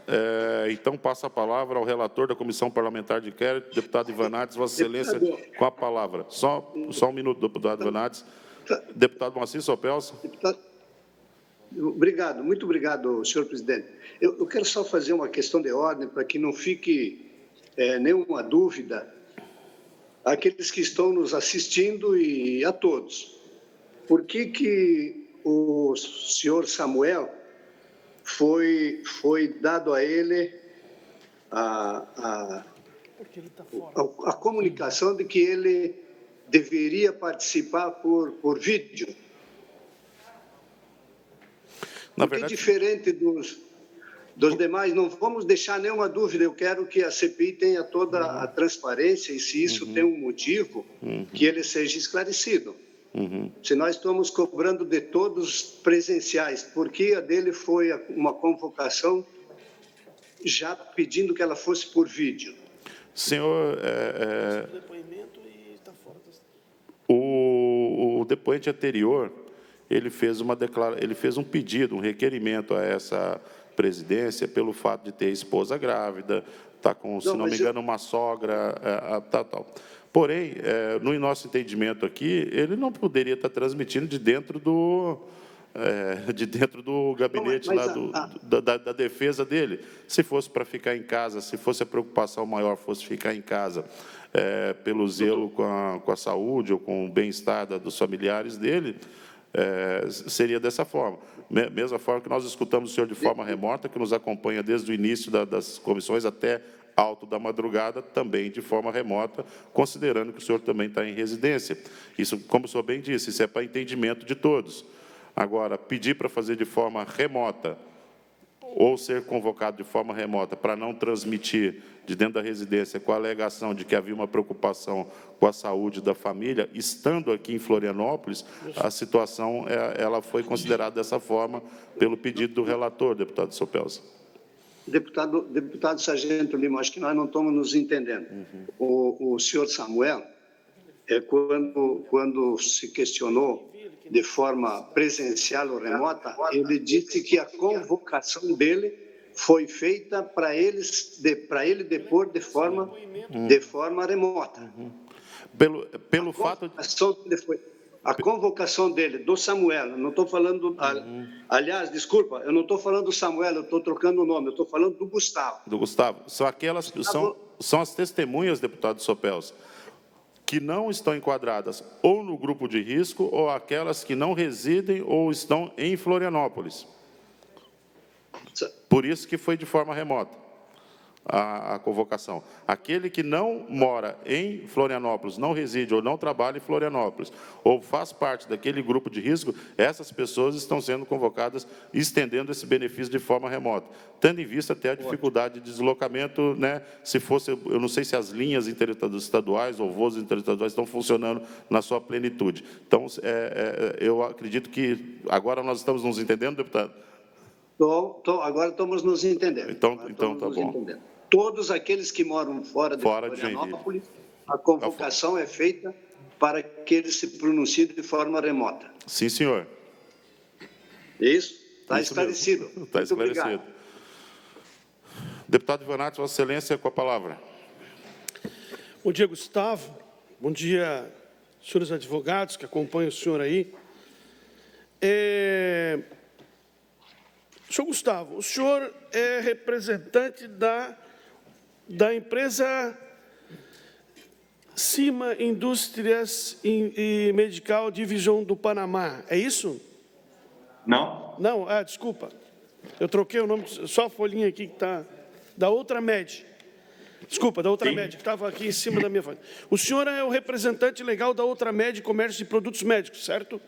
Então, passo a palavra ao relator da Comissão Parlamentar de Inquérito, deputado Ivanates, Vossa Excelência, com a palavra. Só um minuto, deputado Ivanates. Deputado Moacir Sopelsa. Obrigado, muito obrigado, senhor presidente. Eu quero só fazer uma questão de ordem para que não fique nenhuma dúvida. àqueles que estão nos assistindo e a todos. Por que o senhor Samuel foi dado a ele a comunicação de que ele deveria participar por vídeo? Porque diferente dos demais, não vamos deixar nenhuma dúvida. Eu quero que a CPI tenha toda a transparência e, se isso tem um motivo, que ele seja esclarecido. Se nós estamos cobrando de todos presenciais, por que a dele foi uma convocação já pedindo que ela fosse por vídeo? Senhor, o depoente anterior, ele fez um pedido, um requerimento a essa presidência pelo fato de ter esposa grávida, está com, se não me engano, uma sogra, tal. Porém, no nosso entendimento aqui, ele não poderia estar transmitindo de dentro do gabinete da defesa dele. Se fosse para ficar em casa, se fosse a preocupação maior fosse ficar em casa pelo zelo com a saúde ou com o bem-estar dos familiares dele, seria dessa forma. Mesma forma que nós escutamos o senhor de forma remota, que nos acompanha desde o início das comissões até alto da madrugada, também de forma remota, considerando que o senhor também está em residência. Isso, como o senhor bem disse, isso é para entendimento de todos. Agora, pedir para fazer de forma remota ou ser convocado de forma remota para não transmitir de dentro da residência com a alegação de que havia uma preocupação com a saúde da família, estando aqui em Florianópolis, a situação ela foi considerada dessa forma pelo pedido do relator, deputado Sopelsa. Deputado Sargento Lima, acho que nós não estamos nos entendendo. O senhor Samuel, quando se questionou de forma presencial ou remota, ele disse que a convocação dele foi feita para ele depor de forma remota. Pelo fato a convocação dele, do Samuel, eu não estou falando... Aliás, desculpa, eu não estou falando do Samuel, eu estou trocando o nome, eu estou falando do Gustavo. Do Gustavo. São as testemunhas, deputado Sopelsa, que não estão enquadradas ou no grupo de risco ou aquelas que não residem ou estão em Florianópolis. Por isso que foi de forma remota a convocação. Aquele que não mora em Florianópolis, não reside ou não trabalha em Florianópolis, ou faz parte daquele grupo de risco, essas pessoas estão sendo convocadas, estendendo esse benefício de forma remota, tendo em vista até a dificuldade de deslocamento, né? Se fosse, eu não sei se as linhas interestaduais ou voos interestaduais estão funcionando na sua plenitude. Então, eu acredito que agora nós estamos nos entendendo, deputado? Agora estamos nos entendendo. Então tá bom. Todos aqueles que moram fora de Florianópolis, a convocação é feita para que eles se pronunciem de forma remota. Sim, senhor. Isso? Está esclarecido. Está esclarecido. Obrigado. Deputado Ivanato, Vossa Excelência, com a palavra. Bom dia, Gustavo. Bom dia, senhores advogados que acompanham o senhor aí. Senhor Gustavo, o senhor é representante da empresa Cima Indústrias e Medical Division do Panamá, é isso? Não. Não? Desculpa. Eu troquei o nome, só a folhinha aqui que está... Da Outramed. Desculpa, da Outramed, que estava aqui em cima da minha folha. O senhor é o representante legal da Outramed Comércio de Produtos Médicos, certo?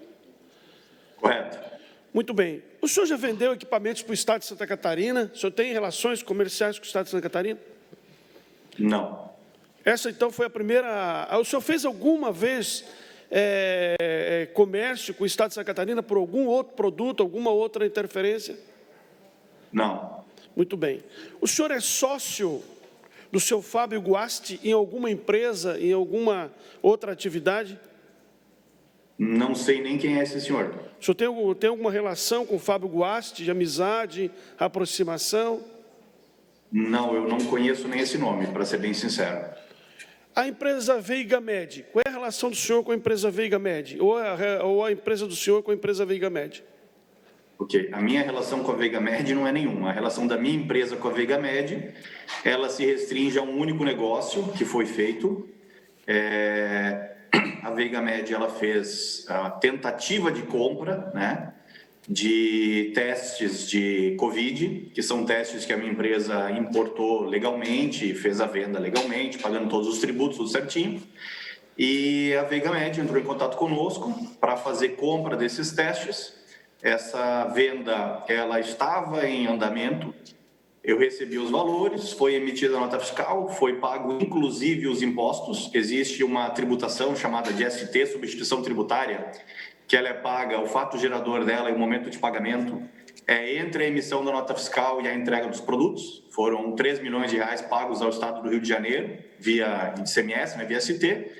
Correto. Muito bem. O senhor já vendeu equipamentos para o Estado de Santa Catarina? O senhor tem relações comerciais com o Estado de Santa Catarina? Não. Essa, então, foi a primeira... O senhor fez alguma vez comércio com o Estado de Santa Catarina por algum outro produto, alguma outra interferência? Não. Muito bem. O senhor é sócio do seu Fábio Guasti em alguma empresa, em alguma outra atividade? Não sei nem quem é esse senhor. O senhor tem alguma relação com o Fábio Guasti, de amizade, aproximação? Não, eu não conheço nem esse nome, para ser bem sincero. A empresa Veiga Med, qual é a relação do senhor com a empresa Veiga Med? Ou a empresa do senhor com a empresa Veiga Med? Ok, a minha relação com a Veiga Med não é nenhuma. A relação da minha empresa com a Veiga Med, ela se restringe a um único negócio que foi feito, A Veiga Med ela fez a tentativa de compra, né, de testes de Covid, que são testes que a minha empresa importou legalmente, fez a venda legalmente, pagando todos os tributos, tudo certinho. E a Veiga Med entrou em contato conosco para fazer compra desses testes. Essa venda ela estava em andamento. Eu recebi os valores, foi emitida a nota fiscal, foi pago inclusive os impostos. Existe uma tributação chamada de ST, substituição tributária, que ela é paga, o fato gerador dela e o momento de pagamento é entre a emissão da nota fiscal e a entrega dos produtos. Foram 3 milhões de reais pagos ao Estado do Rio de Janeiro, via ICMS, né, via ST.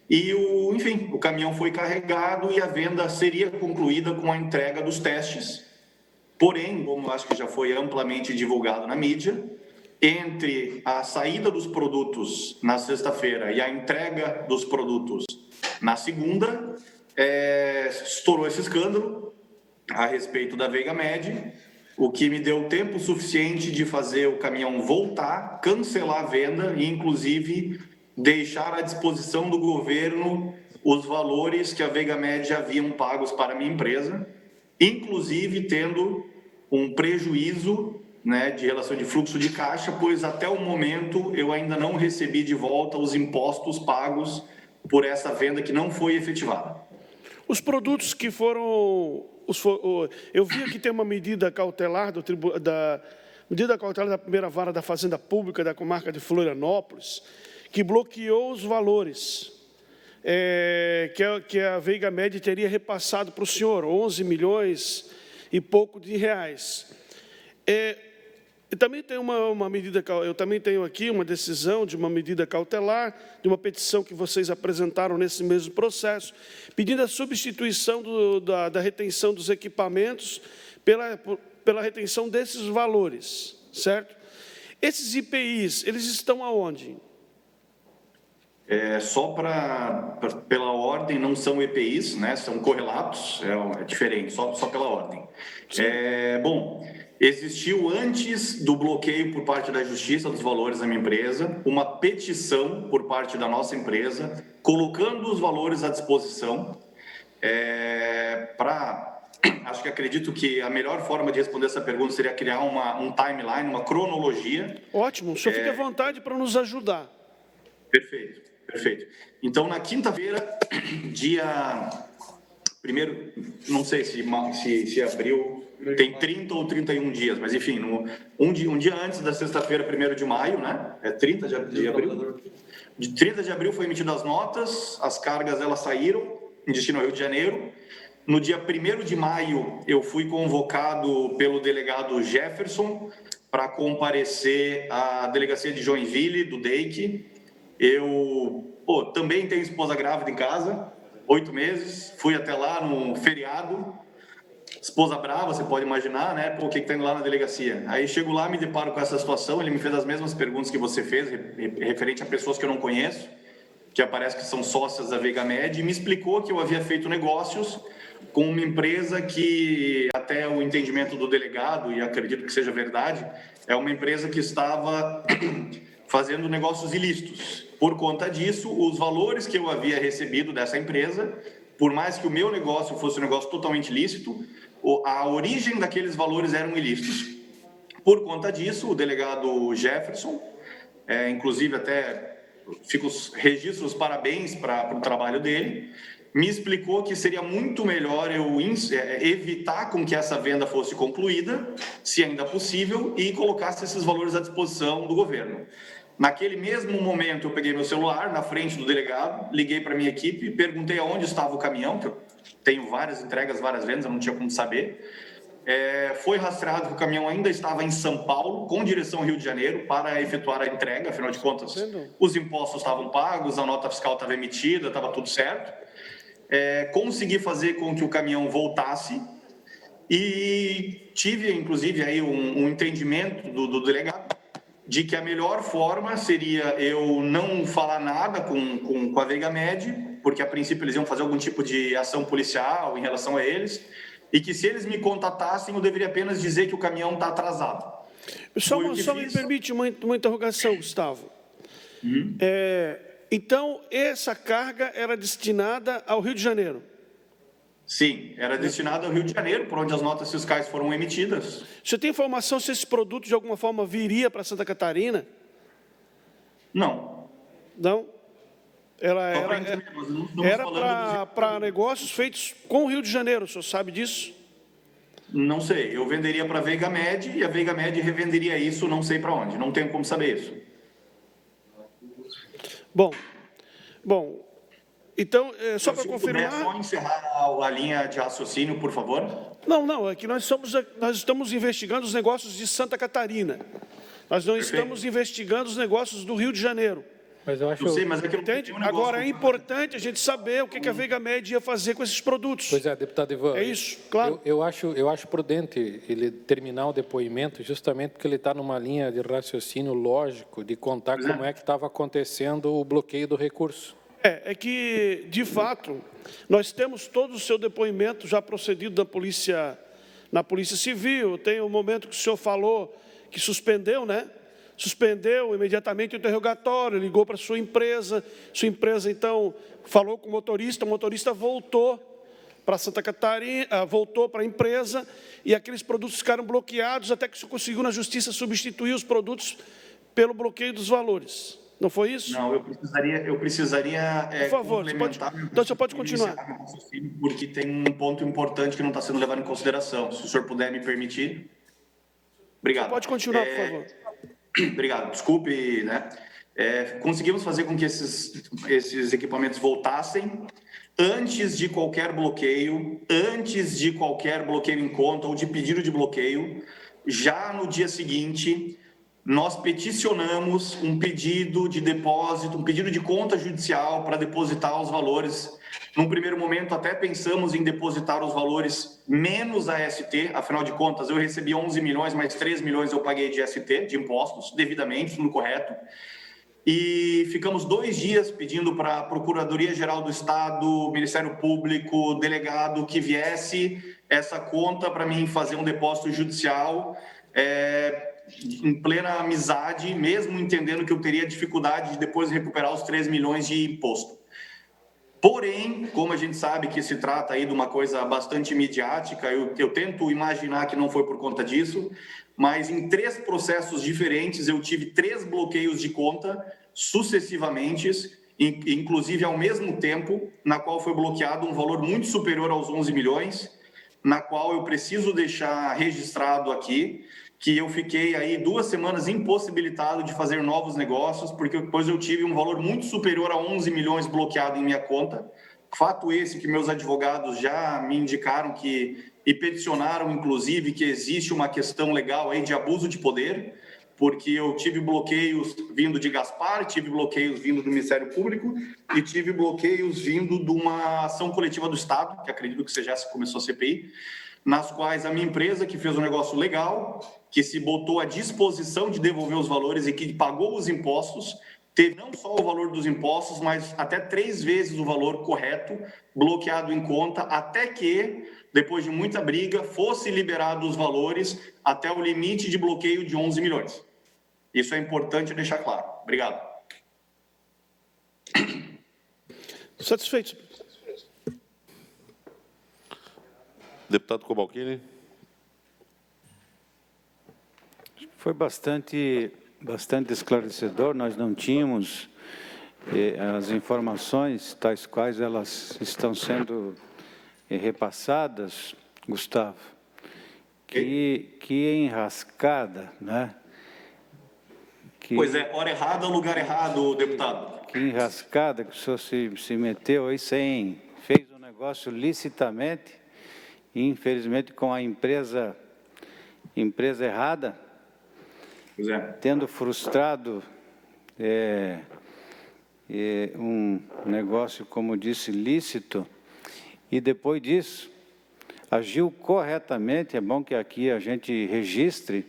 E, enfim, o caminhão foi carregado e a venda seria concluída com a entrega dos testes. Porém, como acho que já foi amplamente divulgado na mídia, entre a saída dos produtos na sexta-feira e a entrega dos produtos na segunda, estourou esse escândalo a respeito da Veiga Med, o que me deu tempo suficiente de fazer o caminhão voltar, cancelar a venda e, inclusive, deixar à disposição do governo os valores que a Veiga Med haviam pagos para a minha empresa, inclusive tendo um prejuízo, né, de relação de fluxo de caixa, pois até o momento eu ainda não recebi de volta os impostos pagos por essa venda que não foi efetivada. Os produtos que foram... Eu vi que tem uma medida cautelar medida cautelar da primeira vara da Fazenda Pública da comarca de Florianópolis, que bloqueou os valores que a Veiga Med teria repassado para o senhor, 11 milhões e pouco de reais. Eu também tenho eu também tenho aqui uma decisão de uma medida cautelar, de uma petição que vocês apresentaram nesse mesmo processo, pedindo a substituição da retenção dos equipamentos pela retenção desses valores, certo? Esses IPIs, eles estão aonde? Só pela ordem, não são EPIs, né? São correlatos, é diferente, só pela ordem. Bom, existiu antes do bloqueio por parte da Justiça dos valores da minha empresa, uma petição por parte da nossa empresa, colocando os valores à disposição, acho que acredito que a melhor forma de responder essa pergunta seria criar um timeline, uma cronologia. Ótimo, o senhor fique à vontade para nos ajudar. Perfeito. Então, na quinta-feira, dia 1º, não sei se abril, tem 30 ou 31 dias, mas enfim, um dia antes da sexta-feira, 1º de maio, né? 30 de abril. De 30 de abril foi emitidas as notas, as cargas elas saíram em destino ao Rio de Janeiro. No dia 1º de maio, eu fui convocado pelo delegado Jefferson para comparecer à delegacia de Joinville, do DEIC. Eu também tenho esposa grávida em casa, 8 meses, fui até lá no feriado, esposa brava, você pode imaginar, né? O que tem lá na delegacia? Aí chego lá, me deparo com essa situação, ele me fez as mesmas perguntas que você fez, referente a pessoas que eu não conheço, que aparece que são sócias da Veiga Med, e me explicou que eu havia feito negócios com uma empresa que, até o entendimento do delegado, e acredito que seja verdade, é uma empresa que estava fazendo negócios ilícitos. Por conta disso, os valores que eu havia recebido dessa empresa, por mais que o meu negócio fosse um negócio totalmente lícito, a origem daqueles valores eram ilícitos. Por conta disso, o delegado Jefferson, inclusive até registro os parabéns para o trabalho dele, me explicou que seria muito melhor eu evitar com que essa venda fosse concluída, se ainda possível, e colocasse esses valores à disposição do governo. Naquele mesmo momento, eu peguei meu celular, na frente do delegado, liguei para a minha equipe, perguntei aonde estava o caminhão, que eu tenho várias entregas, várias vendas, eu não tinha como saber. Foi rastreado que o caminhão ainda estava em São Paulo, com direção ao Rio de Janeiro, para efetuar a entrega, afinal de contas, os impostos estavam pagos, a nota fiscal estava emitida, estava tudo certo. Consegui fazer com que o caminhão voltasse e tive, inclusive, aí um entendimento do delegado de que a melhor forma seria eu não falar nada com a Veiga Med, porque a princípio eles iam fazer algum tipo de ação policial em relação a eles, e que se eles me contatassem, eu deveria apenas dizer que o caminhão está atrasado. Só me permite uma interrogação, Gustavo. Então, essa carga era destinada ao Rio de Janeiro? Sim, era destinada ao Rio de Janeiro, por onde as notas fiscais foram emitidas. Você tem informação se esse produto, de alguma forma, viria para Santa Catarina? Não. Não? Era para negócios feitos com o Rio de Janeiro, o senhor sabe disso? Não sei, eu venderia para a Veiga Med e a Veiga Med revenderia isso, não sei para onde, não tenho como saber isso. Bom, então, só para confirmar... Só encerrar a linha de raciocínio, por favor. Não, é que nós estamos investigando os negócios de Santa Catarina. Nós não estamos investigando os negócios do Rio de Janeiro. Mas eu acho... Eu sei, mas é que não tem um negócio... Agora, é importante a gente saber o que a Veiga Med ia fazer com esses produtos. Pois é, deputado Ivan. É isso, claro. Eu acho prudente ele terminar o depoimento justamente porque ele está numa linha de raciocínio lógico de contar como é que estava acontecendo o bloqueio do recurso. É que, de fato, nós temos todo o seu depoimento já procedido na Polícia Civil. Tem o momento que o senhor falou que suspendeu, né? Suspendeu imediatamente o interrogatório, ligou para sua empresa, então, falou com o motorista voltou para Santa Catarina, voltou para a empresa, e aqueles produtos ficaram bloqueados até que o senhor conseguiu na Justiça substituir os produtos pelo bloqueio dos valores. Não foi isso? Não, eu precisaria por favor, então você pode continuar. Porque tem um ponto importante que não está sendo levado em consideração. Se o senhor puder me permitir. Obrigado. Você pode continuar, por favor. Obrigado. Desculpe, né? Conseguimos fazer com que esses equipamentos voltassem antes de qualquer bloqueio em conta ou de pedido de bloqueio. Já no dia seguinte, nós peticionamos um pedido de depósito, um pedido de conta judicial para depositar os valores. Num primeiro momento, até pensamos em depositar os valores menos a ST, afinal de contas, eu recebi 11 milhões, mais 3 milhões eu paguei de ST, de impostos, devidamente, tudo correto. E ficamos 2 dias pedindo para a Procuradoria-Geral do Estado, Ministério Público, delegado, que viesse essa conta para mim fazer um depósito judicial, em plena amizade, mesmo entendendo que eu teria dificuldade de depois recuperar os 3 milhões de imposto. Porém, como a gente sabe que se trata aí de uma coisa bastante midiática, eu tento imaginar que não foi por conta disso, mas em 3 processos diferentes eu tive 3 bloqueios de conta sucessivamente, inclusive ao mesmo tempo, na qual foi bloqueado um valor muito superior aos 11 milhões, na qual eu preciso deixar registrado aqui, que eu fiquei aí 2 semanas impossibilitado de fazer novos negócios, porque depois eu tive um valor muito superior a 11 milhões bloqueado em minha conta. Fato esse que meus advogados já me indicaram e peticionaram, inclusive, que existe uma questão legal aí de abuso de poder, porque eu tive bloqueios vindo de Gaspar, tive bloqueios vindo do Ministério Público e tive bloqueios vindo de uma ação coletiva do Estado, que acredito que seja essa que começou a CPI, nas quais a minha empresa, que fez um negócio legal, que se botou à disposição de devolver os valores e que pagou os impostos, teve não só o valor dos impostos, mas até 3 vezes o valor correto, bloqueado em conta, até que, depois de muita briga, fosse liberado os valores até o limite de bloqueio de 11 milhões. Isso é importante deixar claro. Obrigado. Satisfeito. Deputado Cobalcini. Foi bastante esclarecedor. Nós não tínhamos as informações tais quais elas estão sendo repassadas, Gustavo. Que enrascada, né? Pois é, hora errada, lugar errado, deputado. Que enrascada que o senhor se meteu aí fez um negócio licitamente, e infelizmente com a empresa errada, pois é. Tendo frustrado um negócio, como disse, lícito, e depois disso agiu corretamente. É bom que aqui a gente registre,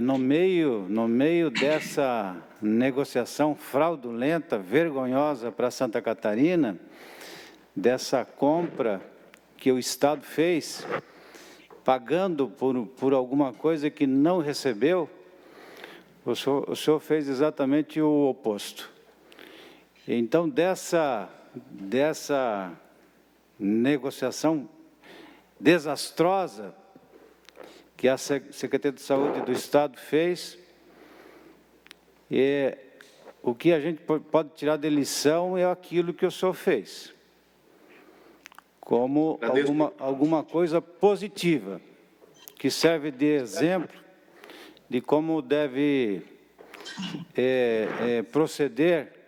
no meio dessa negociação fraudulenta, vergonhosa para Santa Catarina, dessa compra que o Estado fez, pagando por alguma coisa que não recebeu, o senhor fez exatamente o oposto. Então, dessa negociação desastrosa que a Secretaria de Saúde do Estado fez, o que a gente pode tirar de lição é aquilo que o senhor fez, como alguma coisa positiva, que serve de exemplo de como deve proceder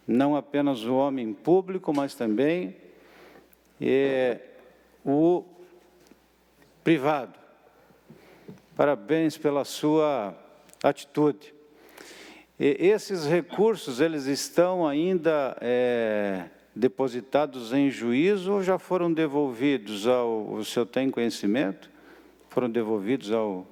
não apenas o homem público, mas também o privado. Parabéns pela sua atitude. Esses recursos, eles estão ainda depositados em juízo ou já foram devolvidos o senhor tem conhecimento? Foram devolvidos ao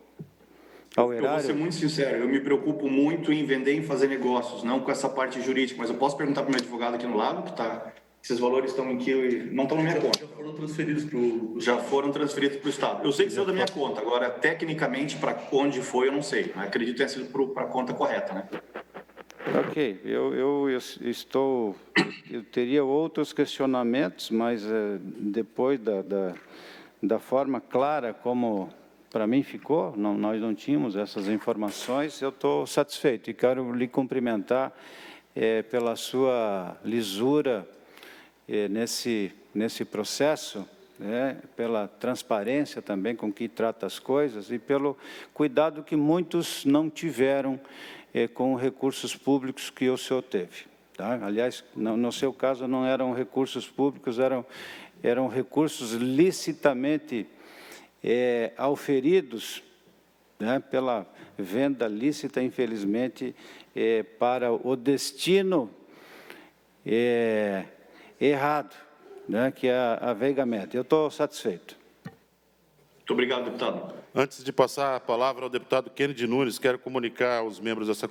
erário? Eu vou ser muito sincero, eu me preocupo muito em vender e fazer negócios, não com essa parte jurídica, mas eu posso perguntar para o meu advogado aqui no lado, que tá, esses valores estão em que não estão na minha conta. Já foram transferidos para o Estado. Eu sei que saiu da minha conta, agora, tecnicamente, para onde foi, eu não sei. Mas acredito que tenha sido para a conta correta, né? Ok, eu teria outros questionamentos, mas depois da forma clara como para mim ficou, nós não tínhamos essas informações, eu estou satisfeito e quero lhe cumprimentar pela sua lisura nesse processo, pela transparência também com que trata as coisas e pelo cuidado que muitos não tiveram com recursos públicos que o senhor teve. Tá? Aliás, no seu caso, não eram recursos públicos, eram recursos licitamente auferidos, né, pela venda lícita, infelizmente, para o destino errado, né, que é a Veigamed. Eu estou satisfeito. Muito obrigado, deputado. Antes de passar a palavra ao deputado Kennedy Nunes, quero comunicar aos membros dessa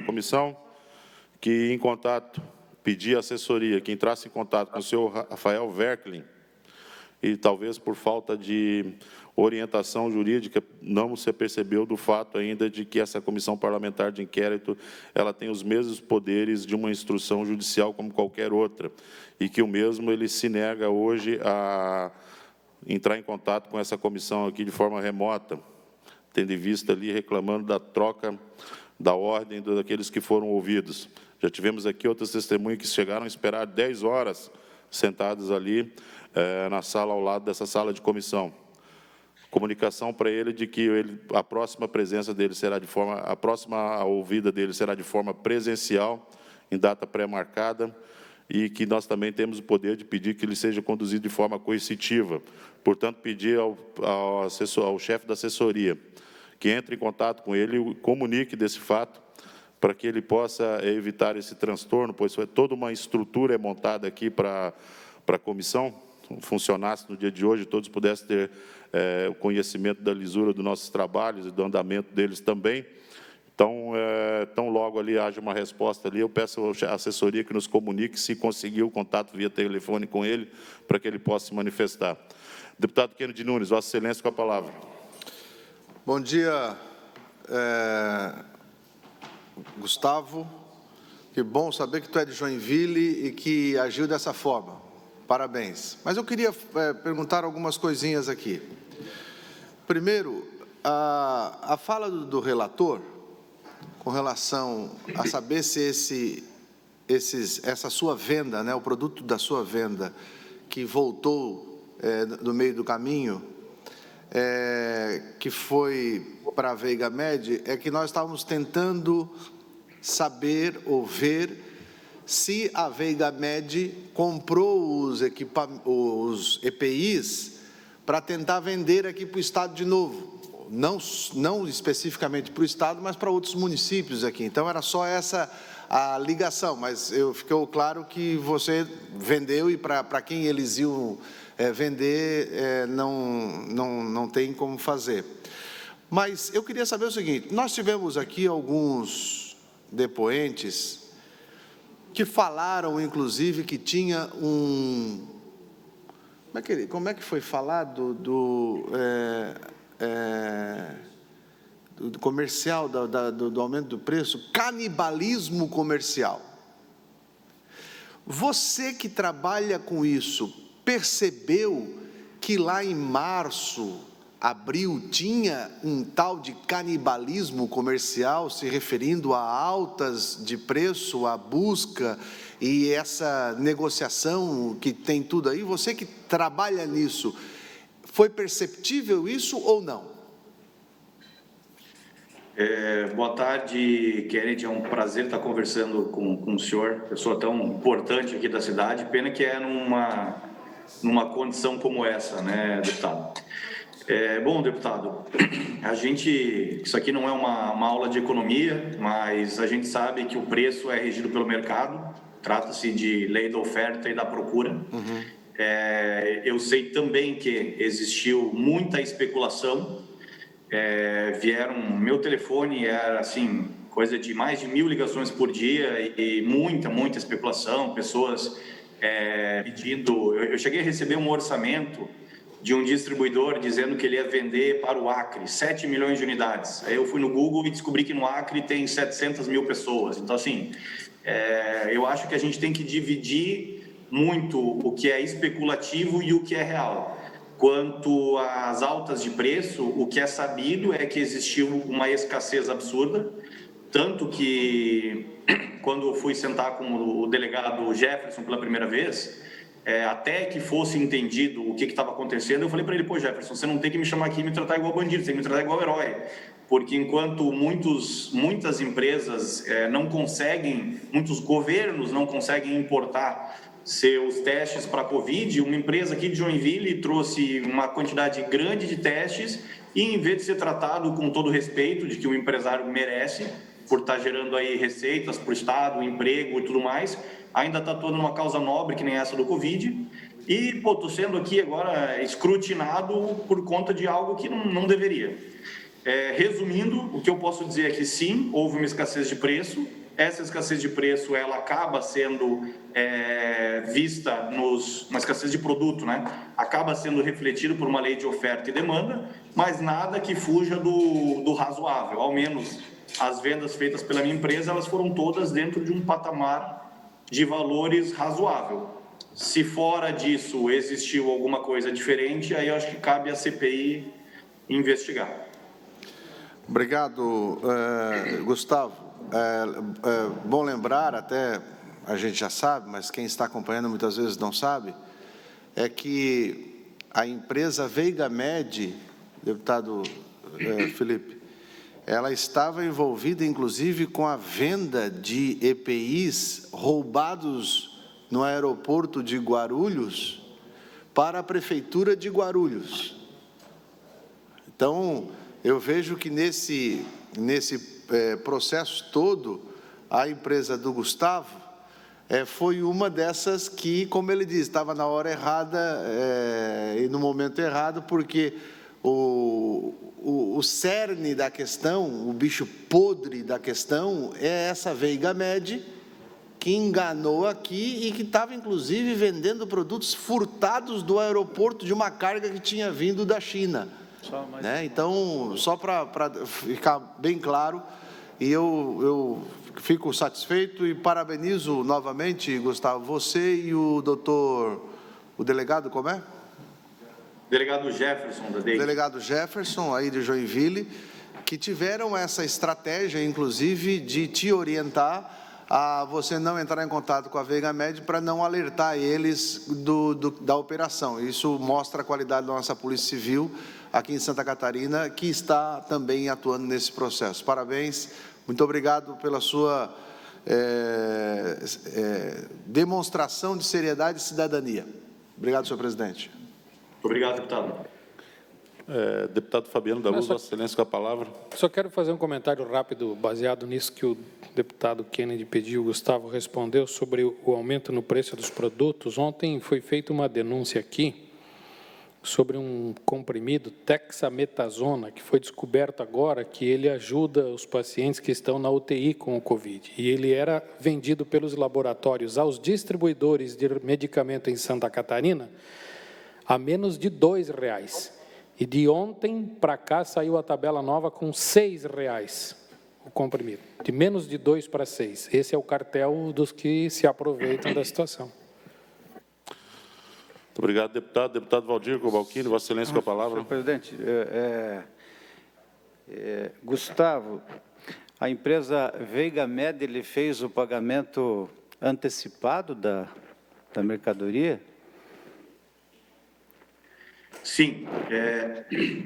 comissão que, em contato, pedir à assessoria que entrasse em contato com o senhor Rafael Verklin, e talvez por falta de orientação jurídica não se percebeu do fato ainda de que essa comissão parlamentar de inquérito ela tem os mesmos poderes de uma instrução judicial como qualquer outra, e que o mesmo ele se nega hoje a entrar em contato com essa comissão aqui de forma remota, tendo em vista ali reclamando da troca da ordem daqueles que foram ouvidos. Já tivemos aqui outras testemunhas que chegaram a esperar 10 horas sentados ali na sala ao lado dessa sala de comissão. Comunicação para ele de que a próxima presença dele será a próxima ouvida dele será de forma presencial, em data pré-marcada, e que nós também temos o poder de pedir que ele seja conduzido de forma coercitiva. Portanto, pedir ao chefe da assessoria que entre em contato com ele e comunique desse fato, para que ele possa evitar esse transtorno, pois toda uma estrutura montada aqui para a comissão, funcionasse no dia de hoje, todos pudessem ter o conhecimento da lisura dos nossos trabalhos e do andamento deles também. Então, tão logo ali haja uma resposta ali, eu peço à assessoria que nos comunique se conseguiu o contato via telefone com ele, para que ele possa se manifestar. Deputado Kennedy Nunes, Vossa Excelência, com a palavra. Bom dia, Gustavo. Que bom saber que tu é de Joinville e que agiu dessa forma. Parabéns. Mas eu queria perguntar algumas coisinhas aqui. Primeiro, a fala do relator, com relação a saber se essa sua venda, né, o produto da sua venda, que voltou no meio do caminho, que foi para a Veigamed, é que nós estávamos tentando saber ou ver se a Veigamed comprou os EPIs para tentar vender aqui para o Estado de novo. Não especificamente para o Estado, mas para outros municípios aqui. Então, era só essa a ligação, mas ficou claro que você vendeu e para quem eles iam vender, não tem como fazer. Mas eu queria saber o seguinte, nós tivemos aqui alguns depoentes que falaram, inclusive, que tinha como é que foi falado do comercial, do aumento do preço? Canibalismo comercial. Você que trabalha com isso, percebeu que lá em março, abril, tinha um tal de canibalismo comercial, se referindo a altas de preço, a busca e essa negociação que tem tudo aí? Você que trabalha nisso, foi perceptível isso ou não? Boa tarde, Kennedy. É um prazer estar conversando com o senhor, pessoa tão importante aqui da cidade. Pena que é numa condição como essa, né, deputado? Bom, deputado, isso aqui não é uma aula de economia, mas a gente sabe que o preço é regido pelo mercado, trata-se de lei da oferta e da procura. Eu sei também que existiu muita especulação, meu telefone era assim, coisa de mais de 1000 ligações por dia e muita especulação, pessoas pedindo. Eu cheguei a receber um orçamento de um distribuidor dizendo que ele ia vender para o Acre 7 milhões de unidades. Aí eu fui no Google e descobri que no Acre tem 700 mil pessoas. Então, assim, eu acho que a gente tem que dividir muito o que é especulativo e o que é real. Quanto às altas de preço, o que é sabido é que existiu uma escassez absurda, tanto que quando eu fui sentar com o delegado Jefferson pela primeira vez, até que fosse entendido o que estava acontecendo, eu falei para ele: pô, Jefferson, você não tem que me chamar aqui e me tratar igual bandido, você tem que me tratar igual herói, porque enquanto muitas empresas não conseguem, muitos governos não conseguem importar seus testes para a Covid, uma empresa aqui de Joinville trouxe uma quantidade grande de testes e, em vez de ser tratado com todo o respeito de que o empresário merece, por estar gerando aí receitas para o Estado, emprego e tudo mais, ainda está atuando numa causa nobre que nem essa do Covid. E, estou sendo aqui agora escrutinado por conta de algo que não deveria. Resumindo, o que eu posso dizer é que sim, houve uma escassez de preço. Essa escassez de preço, ela acaba sendo vista uma escassez de produto, né? Acaba sendo refletido por uma lei de oferta e demanda, mas nada que fuja do razoável. Ao menos as vendas feitas pela minha empresa, elas foram todas dentro de um patamar de valores razoável. Se fora disso existiu alguma coisa diferente, aí eu acho que cabe à CPI investigar. Obrigado, Gustavo. Bom lembrar, até a gente já sabe, mas quem está acompanhando muitas vezes não sabe, é que a empresa Veigamed, deputado Felipe, ela estava envolvida, inclusive, com a venda de EPIs roubados no aeroporto de Guarulhos para a prefeitura de Guarulhos. Então, eu vejo que nesse processo todo, a empresa do Gustavo foi uma dessas que, como ele diz, estava na hora errada e no momento errado, porque o cerne da questão, o bicho podre da questão, é essa Veigamed, que enganou aqui e que estava, inclusive, vendendo produtos furtados do aeroporto de uma carga que tinha vindo da China. Né? Então, só para ficar bem claro, e eu fico satisfeito e parabenizo novamente, Gustavo, você e o delegado, como é? Delegado Jefferson, da DEI. Delegado Jefferson, aí de Joinville, que tiveram essa estratégia, inclusive, de te orientar a você não entrar em contato com a Veigamed para não alertar eles da operação. Isso mostra a qualidade da nossa Polícia Civil aqui em Santa Catarina, que está também atuando nesse processo. Parabéns, muito obrigado pela sua demonstração de seriedade e cidadania. Obrigado, senhor presidente. Muito obrigado, deputado. Deputado Fabiano da Luz, Vossa Excelência, com a palavra. Só quero fazer um comentário rápido, baseado nisso que o deputado Kennedy pediu, o Gustavo respondeu, sobre o aumento no preço dos produtos. Ontem foi feita uma denúncia aqui sobre um comprimido, dexametasona, que foi descoberto agora que ele ajuda os pacientes que estão na UTI com o Covid. E ele era vendido pelos laboratórios aos distribuidores de medicamento em Santa Catarina a menos de R$2. E de ontem para cá saiu a tabela nova com R$6. o comprimido, de menos de 2 para 6. Esse é o cartel dos que se aproveitam da situação. Muito obrigado, deputado. Deputado Valdir Cobalcini, Vossa Excelência, com a palavra. Senhor presidente, Gustavo, a empresa Veigamed, ele fez o pagamento antecipado da mercadoria? Sim,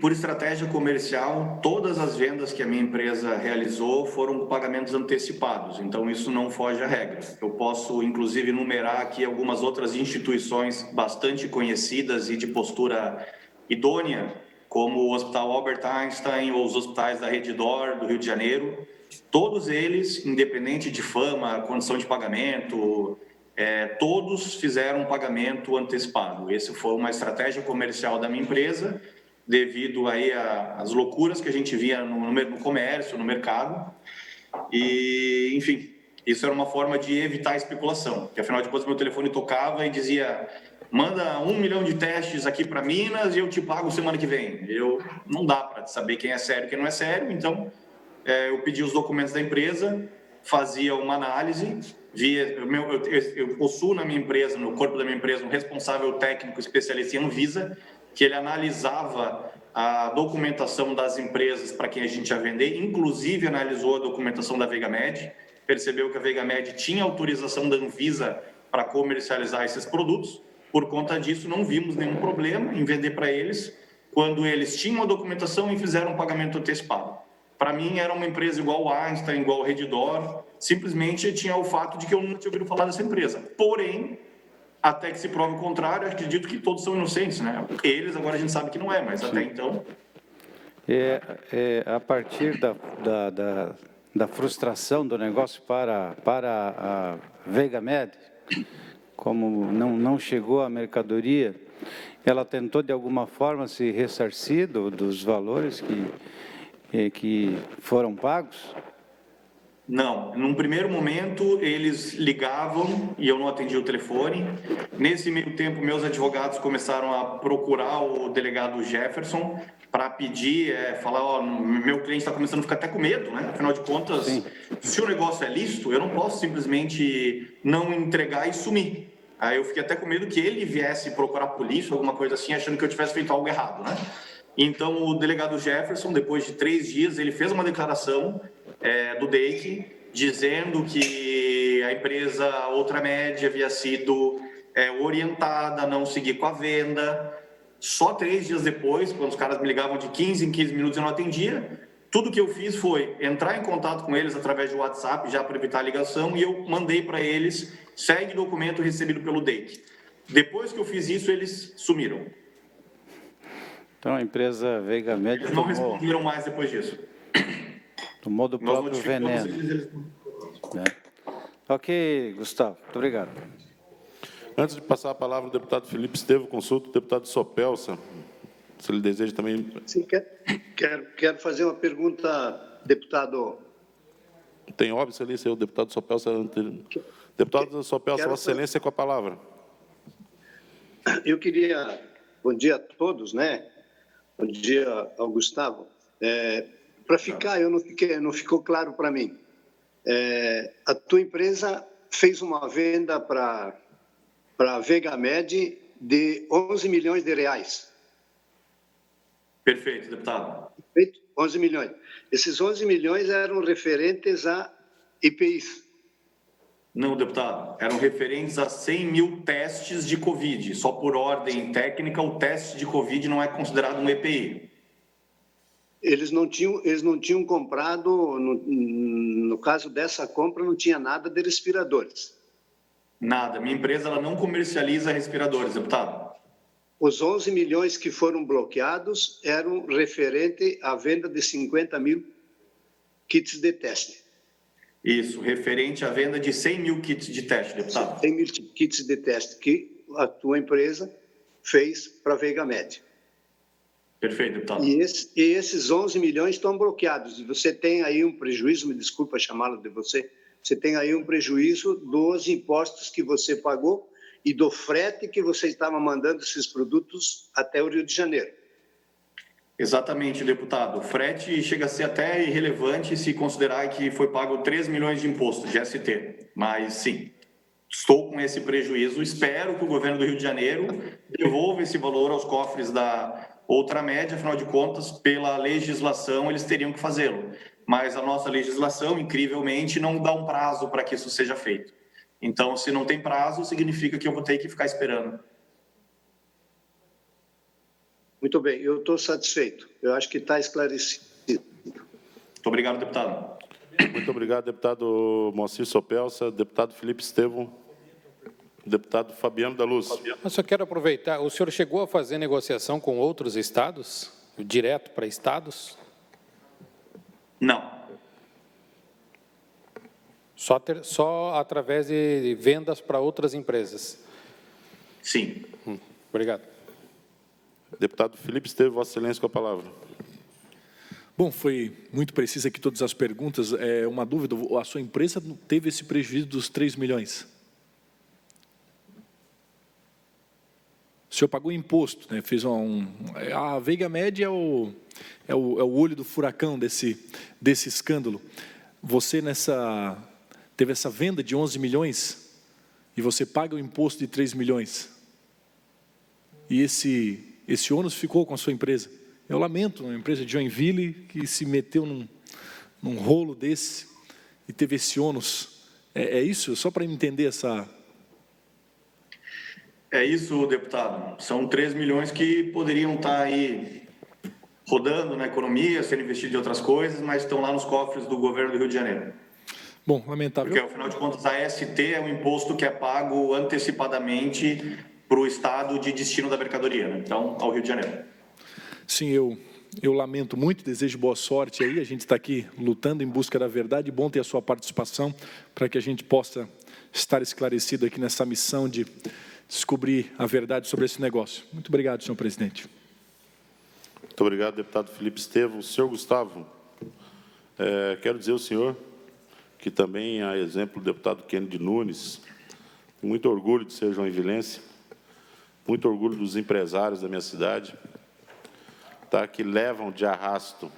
por estratégia comercial, todas as vendas que a minha empresa realizou foram pagamentos antecipados, então isso não foge à regra. Eu posso, inclusive, enumerar aqui algumas outras instituições bastante conhecidas e de postura idônea, como o Hospital Albert Einstein ou os hospitais da Rede D'Or, do Rio de Janeiro. Todos eles, independente de fama, condição de pagamento, todos fizeram um pagamento antecipado. Essa foi uma estratégia comercial da minha empresa, devido aí às loucuras que a gente via no comércio, no mercado. E, enfim, isso era uma forma de evitar a especulação, porque afinal de contas meu telefone tocava e dizia: manda 1 milhão de testes aqui para Minas e eu te pago semana que vem. Não dá para saber quem é sério e quem não é sério, então eu pedi os documentos da empresa, fazia uma análise, eu possuo na minha empresa, no corpo da minha empresa, um responsável técnico especialista em Anvisa, que ele analisava a documentação das empresas para quem a gente ia vender, inclusive analisou a documentação da Veigamed, percebeu que a Veigamed tinha autorização da Anvisa para comercializar esses produtos. Por conta disso, não vimos nenhum problema em vender para eles, quando eles tinham a documentação e fizeram um pagamento antecipado. Para mim, era uma empresa igual a Einstein, igual a Rede D'Or, simplesmente tinha o fato de que eu não tinha ouvido falar dessa empresa. Porém, até que se prove o contrário, eu acredito que todos são inocentes, né? Eles, agora a gente sabe que não é, mas até então... A partir da frustração do negócio para a Veigamed, como não chegou a mercadoria, ela tentou de alguma forma se ressarcir dos valores que foram pagos? Não. Num primeiro momento, eles ligavam e eu não atendia o telefone. Nesse meio tempo, meus advogados começaram a procurar o delegado Jefferson para pedir, falar, meu cliente está começando a ficar até com medo, né? Afinal de contas, sim, se o negócio é lícito, eu não posso simplesmente não entregar e sumir. Aí eu fiquei até com medo que ele viesse procurar a polícia, alguma coisa assim, achando que eu tivesse feito algo errado, né? Então, o delegado Jefferson, depois de 3 dias, ele fez uma declaração do DEIC, dizendo que a empresa Ultramed havia sido orientada a não seguir com a venda. Só 3 dias depois, quando os caras me ligavam de 15 em 15 minutos e eu não atendia, tudo que eu fiz foi entrar em contato com eles através do WhatsApp, já para evitar a ligação, e eu mandei para eles, segue documento recebido pelo DEIC. Depois que eu fiz isso, eles sumiram. Então, a empresa Veigamed eles não responderam mais depois disso. Tomou do próprio veneno. Ok, Gustavo. Muito obrigado. Antes de passar a palavra ao deputado Felipe Estevo, consulto o deputado Sopelsa, se ele deseja também... Sim, quero fazer uma pergunta, deputado. Tem óbvio ali, seu deputado Sopelsa. Deputado Sopelsa, Vossa Excelência, com a palavra. Eu queria... Bom dia a todos, né? Bom dia ao Gustavo. Para ficar, não ficou claro para mim. A tua empresa fez uma venda para a Veigamed de 11 milhões de reais. Perfeito, deputado. Perfeito? 11 milhões. Esses 11 milhões eram referentes a IPIs. Não, deputado. Eram referentes a 100 mil testes de Covid. Só por ordem técnica, o teste de Covid não é considerado um EPI. Eles não tinham comprado, no caso dessa compra, não tinha nada de respiradores. Nada. Minha empresa ela não comercializa respiradores, deputado. Os 11 milhões que foram bloqueados eram referente à venda de 50 mil kits de teste. Isso, referente à venda de 100 mil kits de teste, deputado. 100 mil kits de teste que a tua empresa fez para a Veigamed. Perfeito, deputado. E esses 11 milhões estão bloqueados. E você tem aí um prejuízo, me desculpa chamá-lo de você tem aí um prejuízo dos impostos que você pagou e do frete que você estava mandando esses produtos até o Rio de Janeiro. Exatamente, deputado. O frete chega a ser até irrelevante se considerar que foi pago 3 milhões de imposto de ST. Mas, sim, estou com esse prejuízo. Espero que o governo do Rio de Janeiro devolva esse valor aos cofres da outra média. Afinal de contas, pela legislação, eles teriam que fazê-lo. Mas a nossa legislação, incrivelmente, não dá um prazo para que isso seja feito. Então, se não tem prazo, significa que eu vou ter que ficar esperando. Muito bem, eu estou satisfeito. Eu acho que está esclarecido. Muito obrigado, deputado. Muito obrigado, deputado Moacir Sopelsa, deputado Felipe Estevão, deputado Fabiano da Luz. Eu só quero aproveitar, o senhor chegou a fazer negociação com outros estados, direto para estados? Não. Só através de vendas para outras empresas? Sim. Obrigado. Deputado Felipe Estevão, Vossa Excelência, com a palavra. Bom, foi muito precisa aqui todas as perguntas. Uma dúvida, a sua empresa teve esse prejuízo dos 3 milhões? O senhor pagou imposto, né? Fez a Veiga Média é o olho do furacão desse escândalo. Você teve essa venda de 11 milhões e você paga o imposto de 3 milhões. E esse ônus ficou com a sua empresa. Eu lamento, uma empresa de Joinville que se meteu num rolo desse e teve esse ônus. É isso? Só para entender essa... É isso, deputado. São 3 milhões que poderiam estar aí rodando na economia, sendo investidos em outras coisas, mas estão lá nos cofres do governo do Rio de Janeiro. Bom, lamentável. Porque, afinal de contas, a ST é um imposto que é pago antecipadamente para o estado de destino da mercadoria, né? Então, ao Rio de Janeiro. Sim, eu lamento muito, desejo boa sorte aí, a gente está aqui lutando em busca da verdade, bom ter a sua participação para que a gente possa estar esclarecido aqui nessa missão de descobrir a verdade sobre esse negócio. Muito obrigado, senhor presidente. Muito obrigado, deputado Felipe Estevão. Senhor Gustavo, quero dizer ao senhor que também, a exemplo do deputado Kennedy Nunes, muito orgulho de ser joinvilense, muito orgulho dos empresários da minha cidade, tá, que levam de arrasto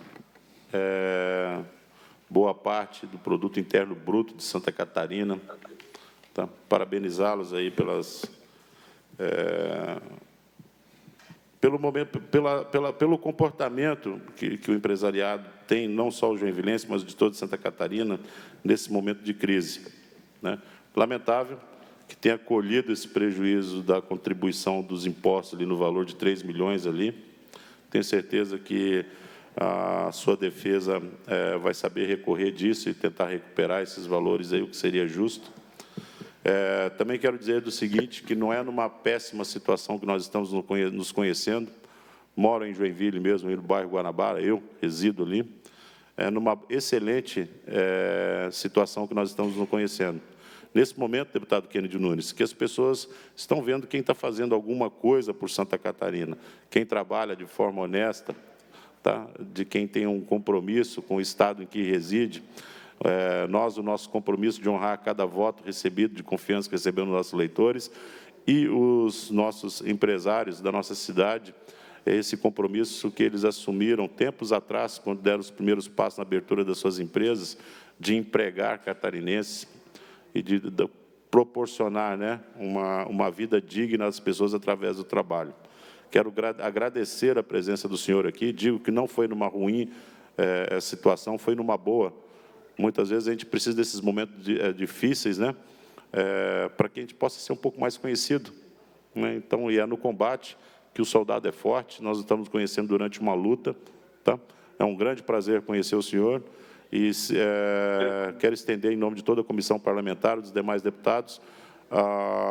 boa parte do produto interno bruto de Santa Catarina. Tá? Parabenizá-los aí pelo comportamento que o empresariado tem, não só o joinvilense, mas de toda Santa Catarina, nesse momento de crise, né? Lamentável que tenha colhido esse prejuízo da contribuição dos impostos ali no valor de 3 milhões ali. Tenho certeza que a sua defesa vai saber recorrer disso e tentar recuperar esses valores aí, o que seria justo. Também quero dizer do seguinte, que não é numa péssima situação que nós estamos nos conhecendo. Moro em Joinville mesmo, no bairro Guanabara, eu resido ali. É numa excelente situação que nós estamos nos conhecendo. Nesse momento, deputado Kennedy Nunes, que as pessoas estão vendo quem está fazendo alguma coisa por Santa Catarina, quem trabalha de forma honesta, tá? De quem tem um compromisso com o Estado em que reside. O nosso compromisso de honrar cada voto recebido, de confiança que recebemos dos nossos eleitores, e os nossos empresários da nossa cidade, esse compromisso que eles assumiram tempos atrás, quando deram os primeiros passos na abertura das suas empresas, de empregar catarinenses e de proporcionar, né, uma vida digna às pessoas através do trabalho. Quero agradecer a presença do senhor aqui, digo que não foi numa ruim situação, foi numa boa. Muitas vezes a gente precisa desses momentos difíceis, né, para que a gente possa ser um pouco mais conhecido, né? Então, é no combate que o soldado é forte, nós estamos conhecendo durante uma luta, tá? É um grande prazer conhecer o senhor e quero estender, em nome de toda a comissão parlamentar, dos demais deputados,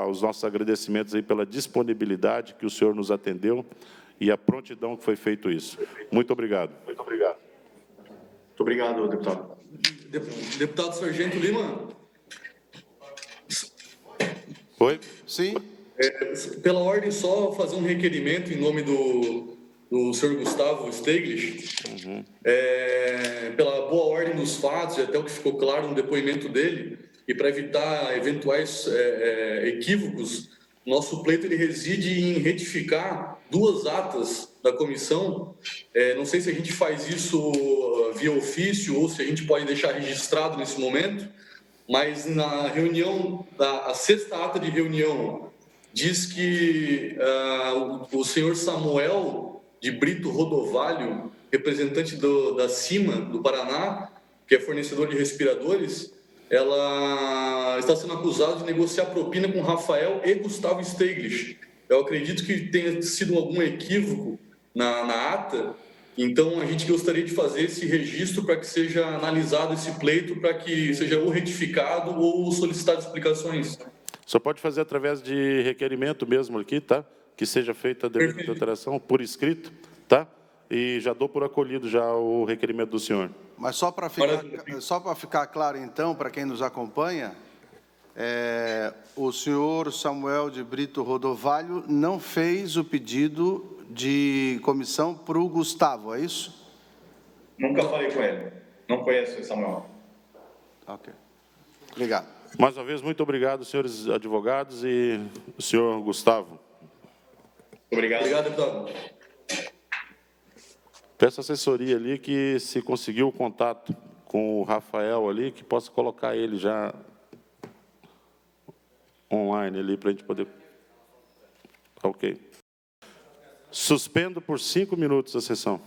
os nossos agradecimentos aí pela disponibilidade que o senhor nos atendeu e a prontidão que foi feito isso. Muito obrigado. Muito obrigado. Muito obrigado, deputado. Deputado Sargento Lima. Oi? Sim. Pela ordem, só fazer um requerimento em nome do senhor Gustavo Steglitz, pela boa ordem dos fatos e até o que ficou claro no depoimento dele, e para evitar eventuais equívocos, Nosso pleito ele reside em retificar 2 atas da comissão. Não sei se a gente faz isso via ofício ou se a gente pode deixar registrado nesse momento, mas na reunião, a 6ª ata de reunião, diz que o senhor Samuel de Brito Rodovalho, representante da CIMA do Paraná, que é fornecedor de respiradores, ela está sendo acusada de negociar propina com Rafael e Gustavo Steglitz. Eu acredito que tenha sido algum equívoco na ata, então a gente gostaria de fazer esse registro para que seja analisado esse pleito, para que seja ou retificado ou solicitado explicações. Só pode fazer através de requerimento mesmo aqui, tá? Que seja feita a devida alteração por escrito, tá? E já dou por acolhido já o requerimento do senhor. Mas só para ficar claro, então, para quem nos acompanha, o senhor Samuel de Brito Rodovalho não fez o pedido de comissão para o Gustavo, é isso? Nunca falei com ele. Não conheço o Samuel. Ok. Obrigado. Mais uma vez, muito obrigado, senhores advogados e o senhor Gustavo. Obrigado. Obrigado, deputado. Peço à assessoria ali que, se conseguir o contato com o Rafael ali, que possa colocar ele já online ali para a gente poder... Ok. Suspendo por 5 minutos a sessão.